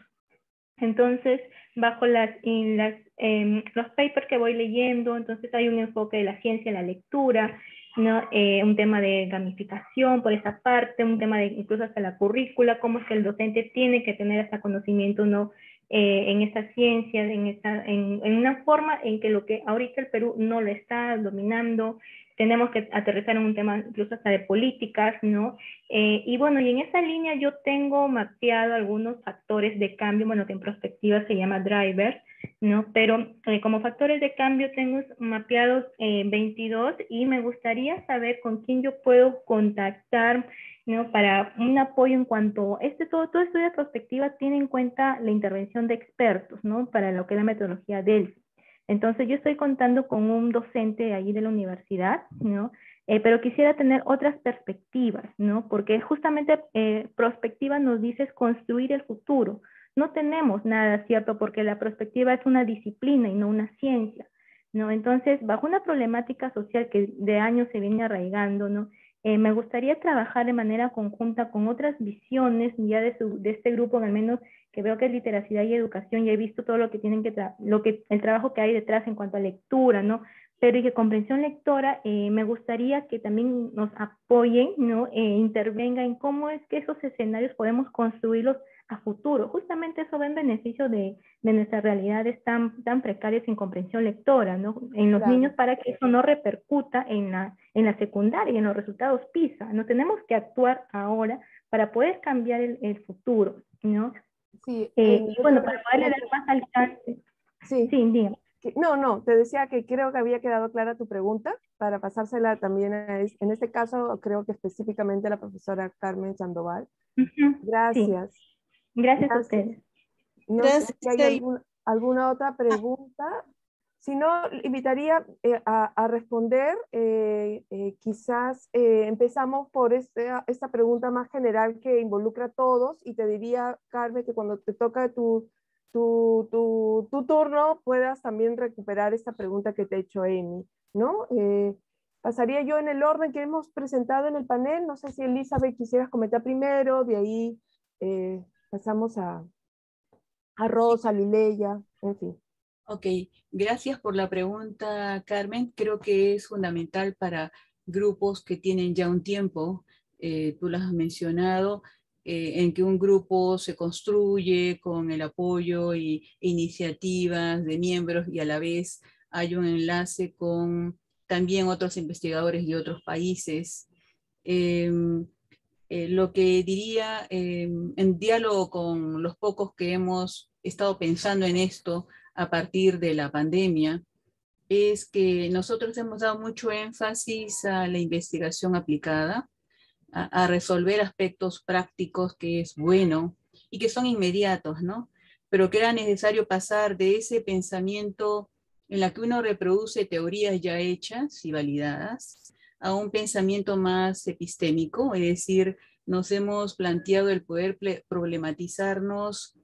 Entonces, bajo los papers que voy leyendo, entonces hay un enfoque de la ciencia de la lectura, ¿no? Un tema de gamificación por esa parte, un tema de incluso hasta la currícula, cómo es que el docente tiene que tener hasta conocimiento, ¿no? En esta ciencia, en una forma en que lo que ahorita el Perú no lo está dominando. Tenemos que aterrizar en un tema incluso hasta de políticas, ¿no? Y bueno, y en esa línea yo tengo mapeado algunos factores de cambio, bueno, que en prospectiva se llama drivers, ¿no? Pero como factores de cambio tengo mapeados 22 y me gustaría saber con quién yo puedo contactar, ¿no? Para un apoyo en cuanto todo estudio de prospectiva tiene en cuenta la intervención de expertos, ¿no? Para lo que es la metodología Delphi. Entonces yo estoy contando con un docente allí de la universidad, ¿no? Pero quisiera tener otras perspectivas, ¿no? Porque justamente prospectiva nos dice construir el futuro. No tenemos nada cierto porque la prospectiva es una disciplina y no una ciencia, ¿no? Entonces, bajo una problemática social que de años se viene arraigando, ¿no? Me gustaría trabajar de manera conjunta con otras visiones ya de este grupo, al menos que veo que es literacidad y educación, y he visto todo lo que tienen el trabajo que hay detrás en cuanto a lectura, ¿no? Pero y que comprensión lectora, me gustaría que también nos apoyen, ¿no? Intervenga en cómo es que esos escenarios podemos construirlos a futuro. Justamente eso va en beneficio de nuestras realidades tan precarias en comprensión lectora, ¿no? En los niños, para que eso no repercuta en la secundaria y en los resultados PISA, ¿no? Tenemos que actuar ahora para poder cambiar el futuro, ¿no? Sí, y bueno, para poderle dar más alcance. Sí, dígame. No, te decía que creo que había quedado clara tu pregunta para pasársela también, en este caso creo que específicamente a la profesora Carmen Sandoval. Gracias. Sí. Gracias a ustedes. No sé si hay alguna otra pregunta. Si no, invitaría a responder. Quizás empezamos por esta pregunta más general que involucra a todos, y te diría, Carmen, que cuando te toca tu turno puedas también recuperar esta pregunta que te ha hecho Amy, ¿no? Pasaría yo en el orden que hemos presentado en el panel. No sé si Elizabeth quisieras comentar primero, de ahí pasamos a Rosa, Lileya, en fin. Ok, gracias por la pregunta, Carmen. Creo que es fundamental para grupos que tienen ya un tiempo, tú las has mencionado, en que un grupo se construye con el apoyo e iniciativas de miembros, y a la vez hay un enlace con también otros investigadores de otros países. Lo que diría, en diálogo con los pocos que hemos estado pensando en esto a partir de la pandemia, es que nosotros hemos dado mucho énfasis a la investigación aplicada, a resolver aspectos prácticos, que es bueno y que son inmediatos, ¿no? Pero que era necesario pasar de ese pensamiento en la que uno reproduce teorías ya hechas y validadas a un pensamiento más epistémico, es decir, nos hemos planteado el poder problematizarnos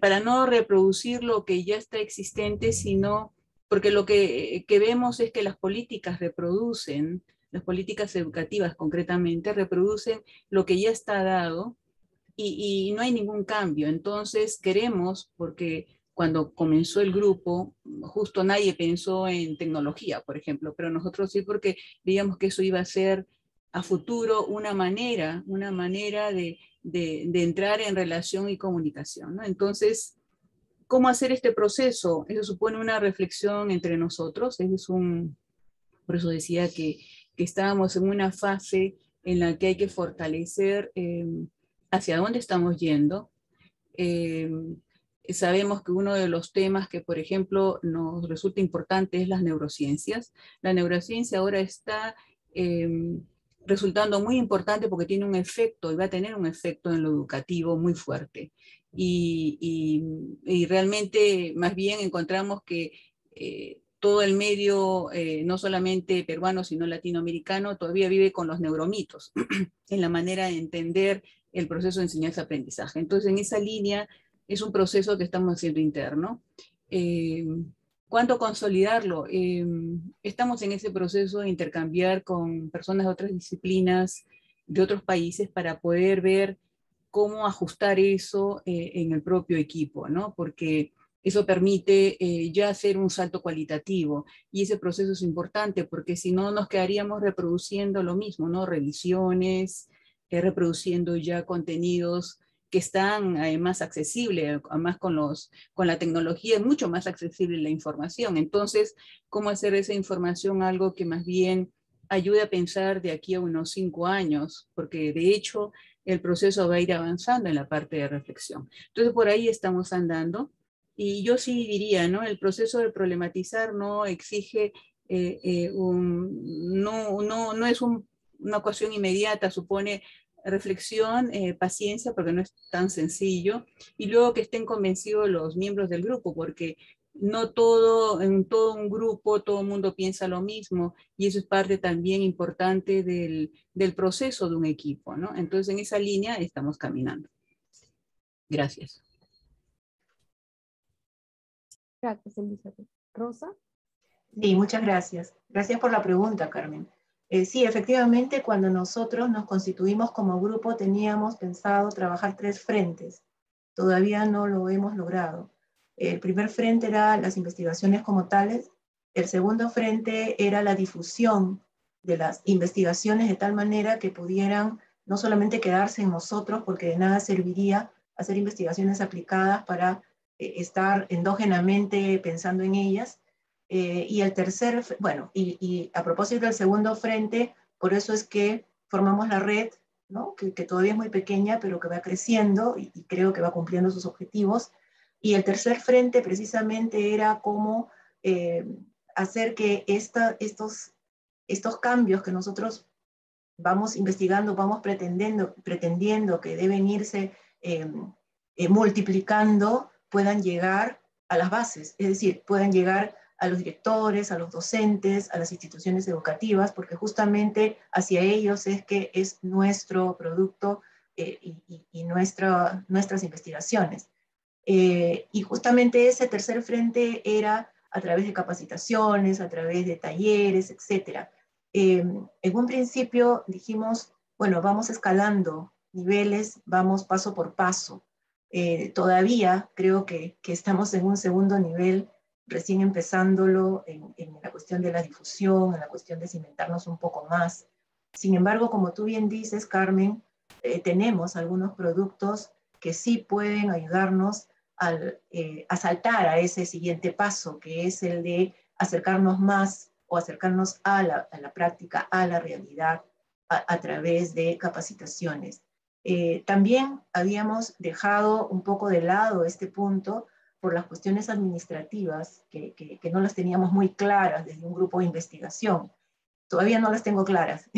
para no reproducir lo que ya está existente, sino porque lo que vemos es que las políticas reproducen, las políticas educativas concretamente, reproducen lo que ya está dado y no hay ningún cambio. Entonces queremos, porque cuando comenzó el grupo, justo nadie pensó en tecnología, por ejemplo, pero nosotros sí, porque veíamos que eso iba a ser a futuro una manera de entrar en relación y comunicación, ¿no? Entonces, ¿cómo hacer este proceso? Eso supone una reflexión entre nosotros. Por eso decía que estábamos en una fase en la que hay que fortalecer hacia dónde estamos yendo. Sabemos que uno de los temas que, por ejemplo, nos resulta importante es las neurociencias. La neurociencia ahora está resultando muy importante porque tiene un efecto, y va a tener un efecto en lo educativo muy fuerte. Y realmente, más bien, encontramos que todo el medio, no solamente peruano, sino latinoamericano, todavía vive con los neuromitos en la manera de entender el proceso de enseñanza-aprendizaje. Entonces, en esa línea, es un proceso que estamos haciendo interno. ¿Cuándo consolidarlo? Estamos en ese proceso de intercambiar con personas de otras disciplinas, de otros países, para poder ver cómo ajustar eso en el propio equipo, ¿no? Porque eso permite ya hacer un salto cualitativo, y ese proceso es importante porque si no nos quedaríamos reproduciendo lo mismo, ¿no? Revisiones, reproduciendo ya contenidos que están además accesibles, además con la tecnología es mucho más accesible la información. Entonces, ¿cómo hacer esa información algo que más bien ayude a pensar de aquí a unos 5 años? Porque de hecho el proceso va a ir avanzando en la parte de reflexión. Entonces, por ahí estamos andando. Y yo sí diría, ¿no? El proceso de problematizar no exige, no es una ecuación inmediata, supone reflexión, paciencia, porque no es tan sencillo, y luego que estén convencidos los miembros del grupo, porque no todo, en todo un grupo, todo el mundo piensa lo mismo, y eso es parte también importante del proceso de un equipo, ¿no? Entonces, en esa línea estamos caminando. Gracias. Gracias, Elizabeth. ¿Rosa? Sí, muchas gracias. Gracias por la pregunta, Carmen. Sí, efectivamente, cuando nosotros nos constituimos como grupo teníamos pensado trabajar 3 frentes. Todavía no lo hemos logrado. El primer frente era las investigaciones como tales. El segundo frente era la difusión de las investigaciones de tal manera que pudieran no solamente quedarse en nosotros, porque de nada serviría hacer investigaciones aplicadas para estar endógenamente pensando en ellas. Y el tercer, bueno, y a propósito del segundo frente, por eso es que formamos la red, ¿no? que todavía es muy pequeña, pero que va creciendo y creo que va cumpliendo sus objetivos. Y el tercer frente precisamente era cómo hacer que estos cambios que nosotros vamos investigando, vamos pretendiendo que deben irse multiplicando, puedan llegar a las bases, es decir, puedan llegar a los directores, a los docentes, a las instituciones educativas, porque justamente hacia ellos es que es nuestro producto y nuestras investigaciones. Y justamente ese tercer frente era a través de capacitaciones, a través de talleres, etc. En un principio dijimos, bueno, vamos escalando niveles, vamos paso por paso. Todavía creo que estamos en un segundo nivel, recién empezándolo en la cuestión de la difusión, en la cuestión de cimentarnos un poco más. Sin embargo, como tú bien dices, Carmen, tenemos algunos productos que sí pueden ayudarnos a saltar a ese siguiente paso, que es el de acercarnos más o acercarnos a la práctica, a la realidad, a través de capacitaciones. También habíamos dejado un poco de lado este punto por las cuestiones administrativas, que no las teníamos muy claras desde un grupo de investigación. Todavía no las tengo claras.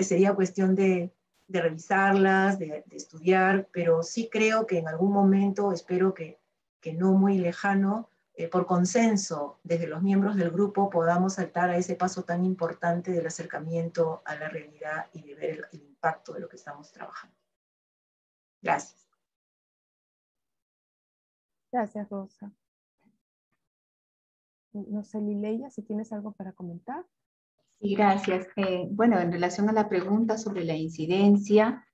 Sería cuestión de revisarlas, de estudiar, pero sí creo que en algún momento, espero que no muy lejano, por consenso desde los miembros del grupo podamos saltar a ese paso tan importante del acercamiento a la realidad y de ver el impacto de lo que estamos trabajando. Gracias. Gracias, Rosa. No sé, Lileya, si tienes algo para comentar. Sí, gracias. Bueno, en relación a la pregunta sobre la incidencia,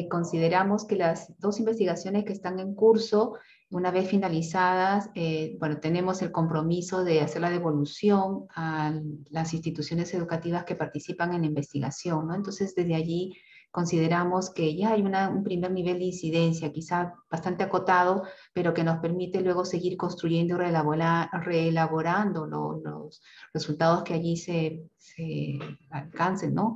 consideramos que las 2 investigaciones que están en curso, una vez finalizadas, bueno, tenemos el compromiso de hacer la devolución a las instituciones educativas que participan en la investigación, ¿no? Entonces, desde allí consideramos que ya hay un primer nivel de incidencia, quizá bastante acotado, pero que nos permite luego seguir construyendo, reelaborando los resultados que allí se alcancen, ¿no?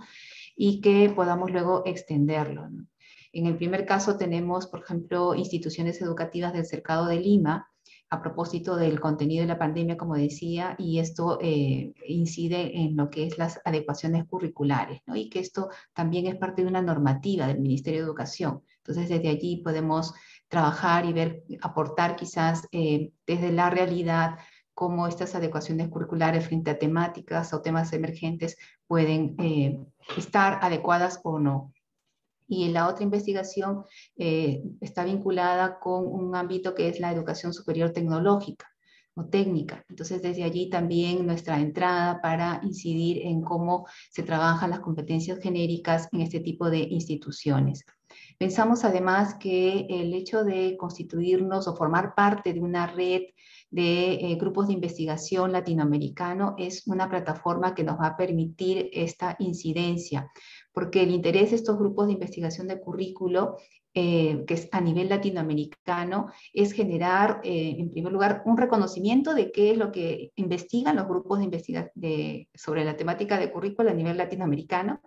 Y que podamos luego extenderlo, ¿no? En el primer caso tenemos, por ejemplo, instituciones educativas del Cercado de Lima, a propósito del contenido de la pandemia, como decía, y esto incide en lo que es las adecuaciones curriculares, ¿no? Y que esto también es parte de una normativa del Ministerio de Educación. Entonces, desde allí podemos trabajar y ver, aportar quizás desde la realidad cómo estas adecuaciones curriculares frente a temáticas o temas emergentes pueden estar adecuadas o no. y la otra investigación está vinculada con un ámbito que es la educación superior tecnológica o técnica. Entonces, desde allí también nuestra entrada para incidir en cómo se trabajan las competencias genéricas en este tipo de instituciones. Pensamos además que el hecho de constituirnos o formar parte de una red de grupos de investigación latinoamericano es una plataforma que nos va a permitir esta incidencia, porque el interés de estos grupos de investigación de currículo que es a nivel latinoamericano, es generar, en primer lugar, un reconocimiento de qué es lo que investigan los grupos de investigación sobre la temática de currículo a nivel latinoamericano,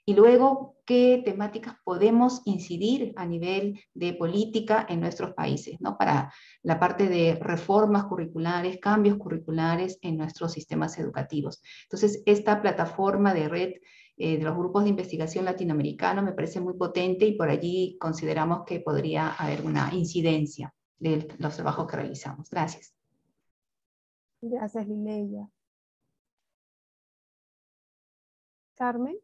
y luego qué temáticas podemos incidir a nivel de política en nuestros países, ¿no? Para la parte de reformas curriculares, cambios curriculares en nuestros sistemas educativos. Entonces, esta plataforma de red de los grupos de investigación latinoamericanos me parece muy potente, y por allí consideramos que podría haber una incidencia de los trabajos que realizamos. Gracias. Gracias, Lileya. Carmen.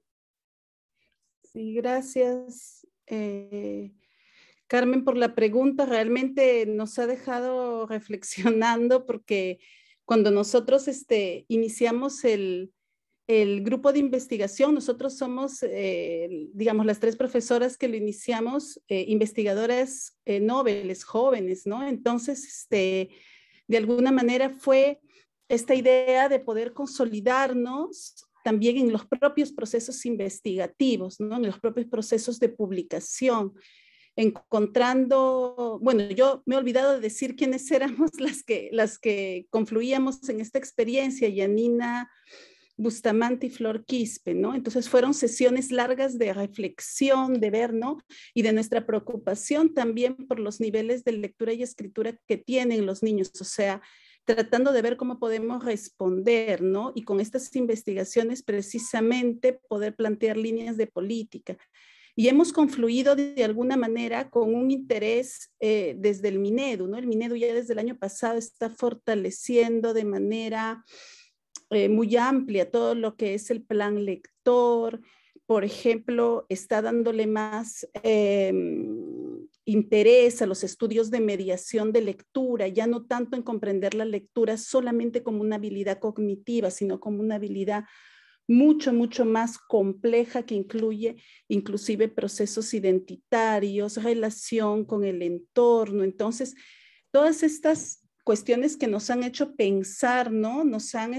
Sí, gracias, Carmen, por la pregunta. Realmente nos ha dejado reflexionando, porque cuando nosotros iniciamos el grupo de investigación, nosotros somos, digamos, las 3 profesoras que lo iniciamos, investigadoras nobles, jóvenes, ¿no? Entonces, de alguna manera fue esta idea de poder consolidarnos también en los propios procesos investigativos, ¿no? En los propios procesos de publicación, encontrando, bueno, yo me he olvidado de decir quiénes éramos las que confluíamos en esta experiencia: Yanina Bustamante y Flor Quispe, ¿no? Entonces fueron sesiones largas de reflexión, de ver, ¿no? Y de nuestra preocupación también por los niveles de lectura y escritura que tienen los niños, o sea, tratando de ver cómo podemos responder, ¿no? Y con estas investigaciones precisamente poder plantear líneas de política. Y hemos confluido de alguna manera con un interés desde el Minedu, ¿no? El Minedu ya desde el año pasado está fortaleciendo de manera muy amplia todo lo que es el plan lector. Por ejemplo, está dándole más interés a los estudios de mediación de lectura, ya no tanto en comprender la lectura solamente como una habilidad cognitiva, sino como una habilidad mucho, mucho más compleja, que incluye inclusive procesos identitarios, relación con el entorno. Entonces, todas estas cuestiones que nos han hecho pensar, ¿no? Nos han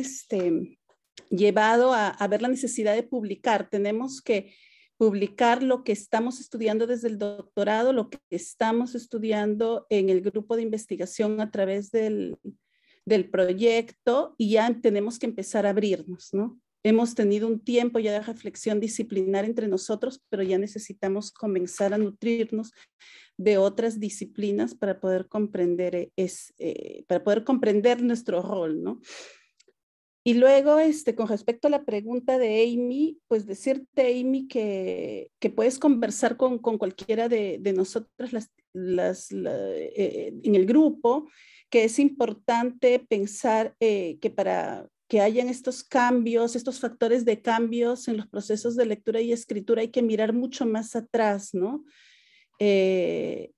llevado a ver la necesidad de publicar. Tenemos que publicar lo que estamos estudiando desde el doctorado, lo que estamos estudiando en el grupo de investigación a través del proyecto, y ya tenemos que empezar a abrirnos, ¿no? Hemos tenido un tiempo ya de reflexión disciplinar entre nosotros, pero ya necesitamos comenzar a nutrirnos de otras disciplinas para poder comprender, nuestro rol, ¿no? Y luego, con respecto a la pregunta de Amy, pues decirte, Amy, que puedes conversar con cualquiera de nosotras en el grupo, que es importante pensar que para que hayan estos cambios, estos factores de cambios en los procesos de lectura y escritura, hay que mirar mucho más atrás, ¿no? Y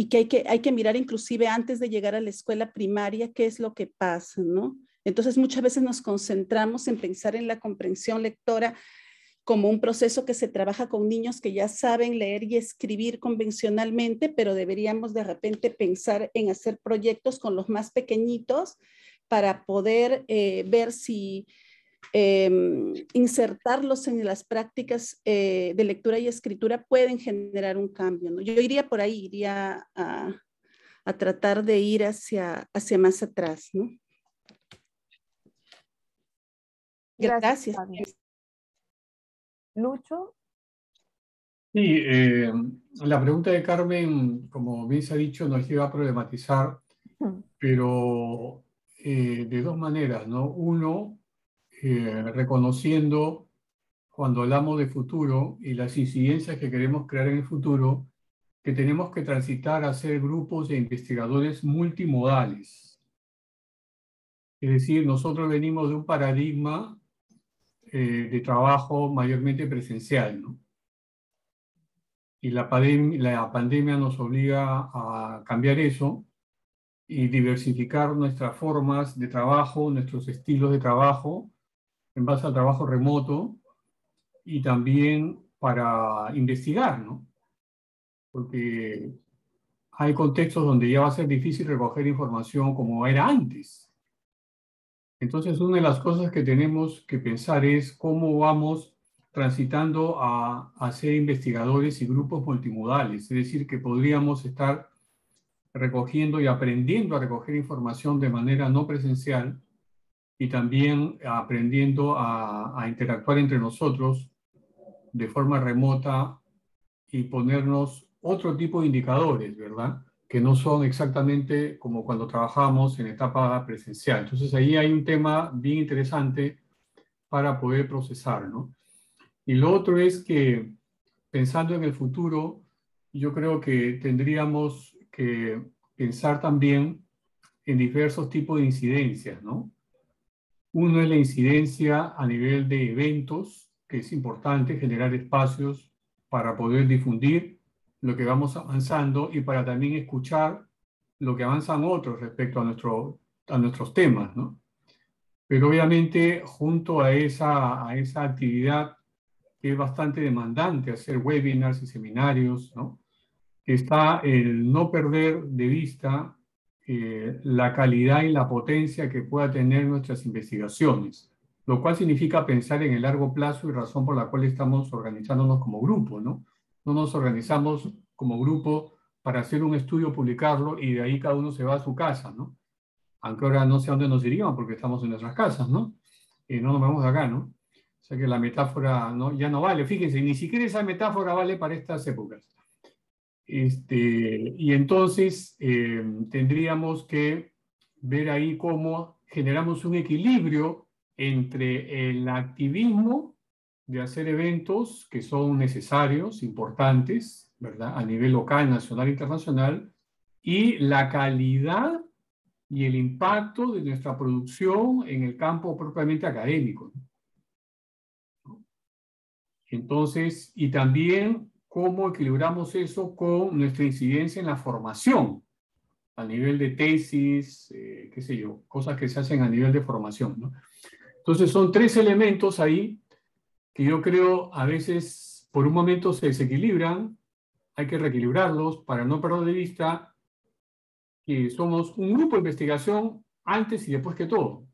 que hay que mirar inclusive antes de llegar a la escuela primaria qué es lo que pasa, ¿no? Entonces muchas veces nos concentramos en pensar en la comprensión lectora como un proceso que se trabaja con niños que ya saben leer y escribir convencionalmente, pero deberíamos de repente pensar en hacer proyectos con los más pequeñitos para poder ver si insertarlos en las prácticas de lectura y escritura pueden generar un cambio, ¿no? Yo iría por ahí, iría a tratar de ir hacia más atrás, ¿no? Gracias. Lucho. Sí, la pregunta de Carmen, como bien se ha dicho, nos lleva a problematizar, pero de 2 maneras, ¿no? Uno, reconociendo, cuando hablamos de futuro y las incidencias que queremos crear en el futuro, que tenemos que transitar a ser grupos de investigadores multimodales. Es decir, nosotros venimos de un paradigma de trabajo mayormente presencial, ¿no? y la pandemia nos obliga a cambiar eso y diversificar nuestras formas de trabajo, nuestros estilos de trabajo en base al trabajo remoto y también para investigar, ¿no? Porque hay contextos donde ya va a ser difícil recoger información como era antes. Entonces, una de las cosas que tenemos que pensar es cómo vamos transitando a ser investigadores y grupos multimodales, es decir, que podríamos estar recogiendo y aprendiendo a recoger información de manera no presencial y también aprendiendo a interactuar entre nosotros de forma remota y ponernos otro tipo de indicadores, ¿verdad? Que no son exactamente como cuando trabajamos en etapa presencial. Entonces ahí hay un tema bien interesante para poder procesar, ¿no? Y lo otro es que, pensando en el futuro, yo creo que tendríamos que pensar también en diversos tipos de incidencias, ¿no? Uno es la incidencia a nivel de eventos, que es importante generar espacios para poder difundir lo que vamos avanzando y para también escuchar lo que avanzan otros respecto a nuestros temas, ¿no? Pero obviamente junto a esa actividad que es bastante demandante, hacer webinars y seminarios, ¿no? Está el no perder de vista la calidad y la potencia que pueda tener nuestras investigaciones, lo cual significa pensar en el largo plazo y razón por la cual estamos organizándonos como grupo, ¿no? No nos organizamos como grupo para hacer un estudio, publicarlo y de ahí cada uno se va a su casa, ¿no? Aunque ahora no sé a dónde nos iríamos porque estamos en nuestras casas, ¿no? No nos vamos de acá, ¿no? O sea que la metáfora ya no vale. Fíjense, ni siquiera esa metáfora vale para estas épocas. Y entonces tendríamos que ver ahí cómo generamos un equilibrio entre el activismo de hacer eventos que son necesarios, importantes, ¿verdad? A nivel local, nacional e internacional, y la calidad y el impacto de nuestra producción en el campo propiamente académico. Entonces, y también cómo equilibramos eso con nuestra incidencia en la formación, a nivel de tesis, qué sé yo, cosas que se hacen a nivel de formación, ¿no? Entonces, son tres elementos ahí que yo creo a veces por un momento se desequilibran, hay que reequilibrarlos para no perder de vista que somos un grupo de investigación antes y después que todo.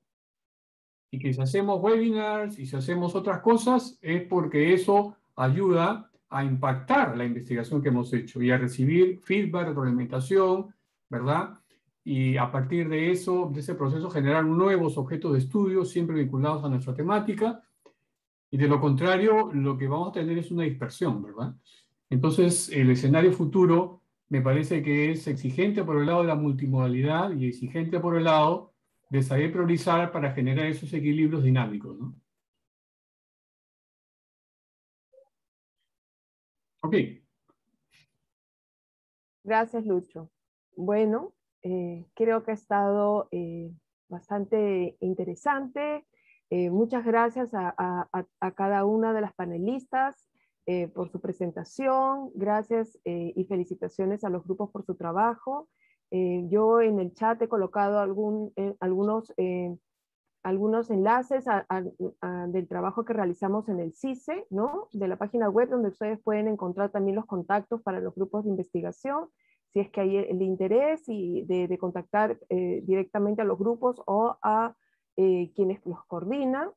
Y que si hacemos webinars y si hacemos otras cosas es porque eso ayuda a impactar la investigación que hemos hecho y a recibir feedback, retroalimentación, ¿verdad? Y a partir de eso, de ese proceso, generar nuevos objetos de estudio siempre vinculados a nuestra temática. Y de lo contrario, lo que vamos a tener es una dispersión, ¿verdad? Entonces, el escenario futuro me parece que es exigente por el lado de la multimodalidad y exigente por el lado de saber priorizar para generar esos equilibrios dinámicos, ¿no? Ok. Gracias, Lucho. Bueno, creo que ha estado bastante interesante. Muchas gracias a cada una de las panelistas por su presentación. Gracias y felicitaciones a los grupos por su trabajo. Yo en el chat he colocado algunos enlaces del trabajo que realizamos en el CICE, ¿no? De la página web, donde ustedes pueden encontrar también los contactos para los grupos de investigación, si es que hay el interés y de contactar directamente a los grupos o a quienes los coordinan,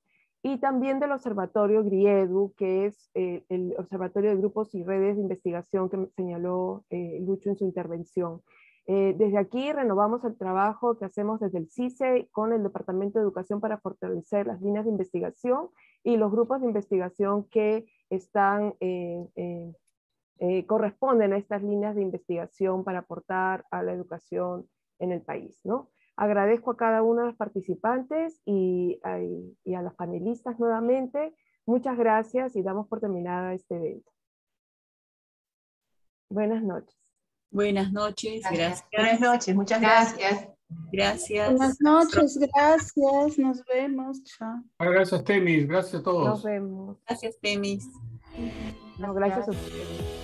y también del Observatorio GRIEDU, que es el Observatorio de Grupos y Redes de Investigación que señaló Lucho en su intervención. Desde aquí renovamos el trabajo que hacemos desde el CICE con el Departamento de Educación para fortalecer las líneas de investigación y los grupos de investigación que están, corresponden a estas líneas de investigación para aportar a la educación en el país, ¿no? Agradezco a cada uno de los participantes y a los panelistas nuevamente. Muchas gracias y damos por terminada este evento. Buenas noches. Buenas noches, gracias. Buenas noches, muchas gracias. Gracias. Buenas noches, gracias, nos vemos, chao. Gracias, Temis, gracias a todos. Nos vemos. Gracias, Temis. No, gracias a ustedes.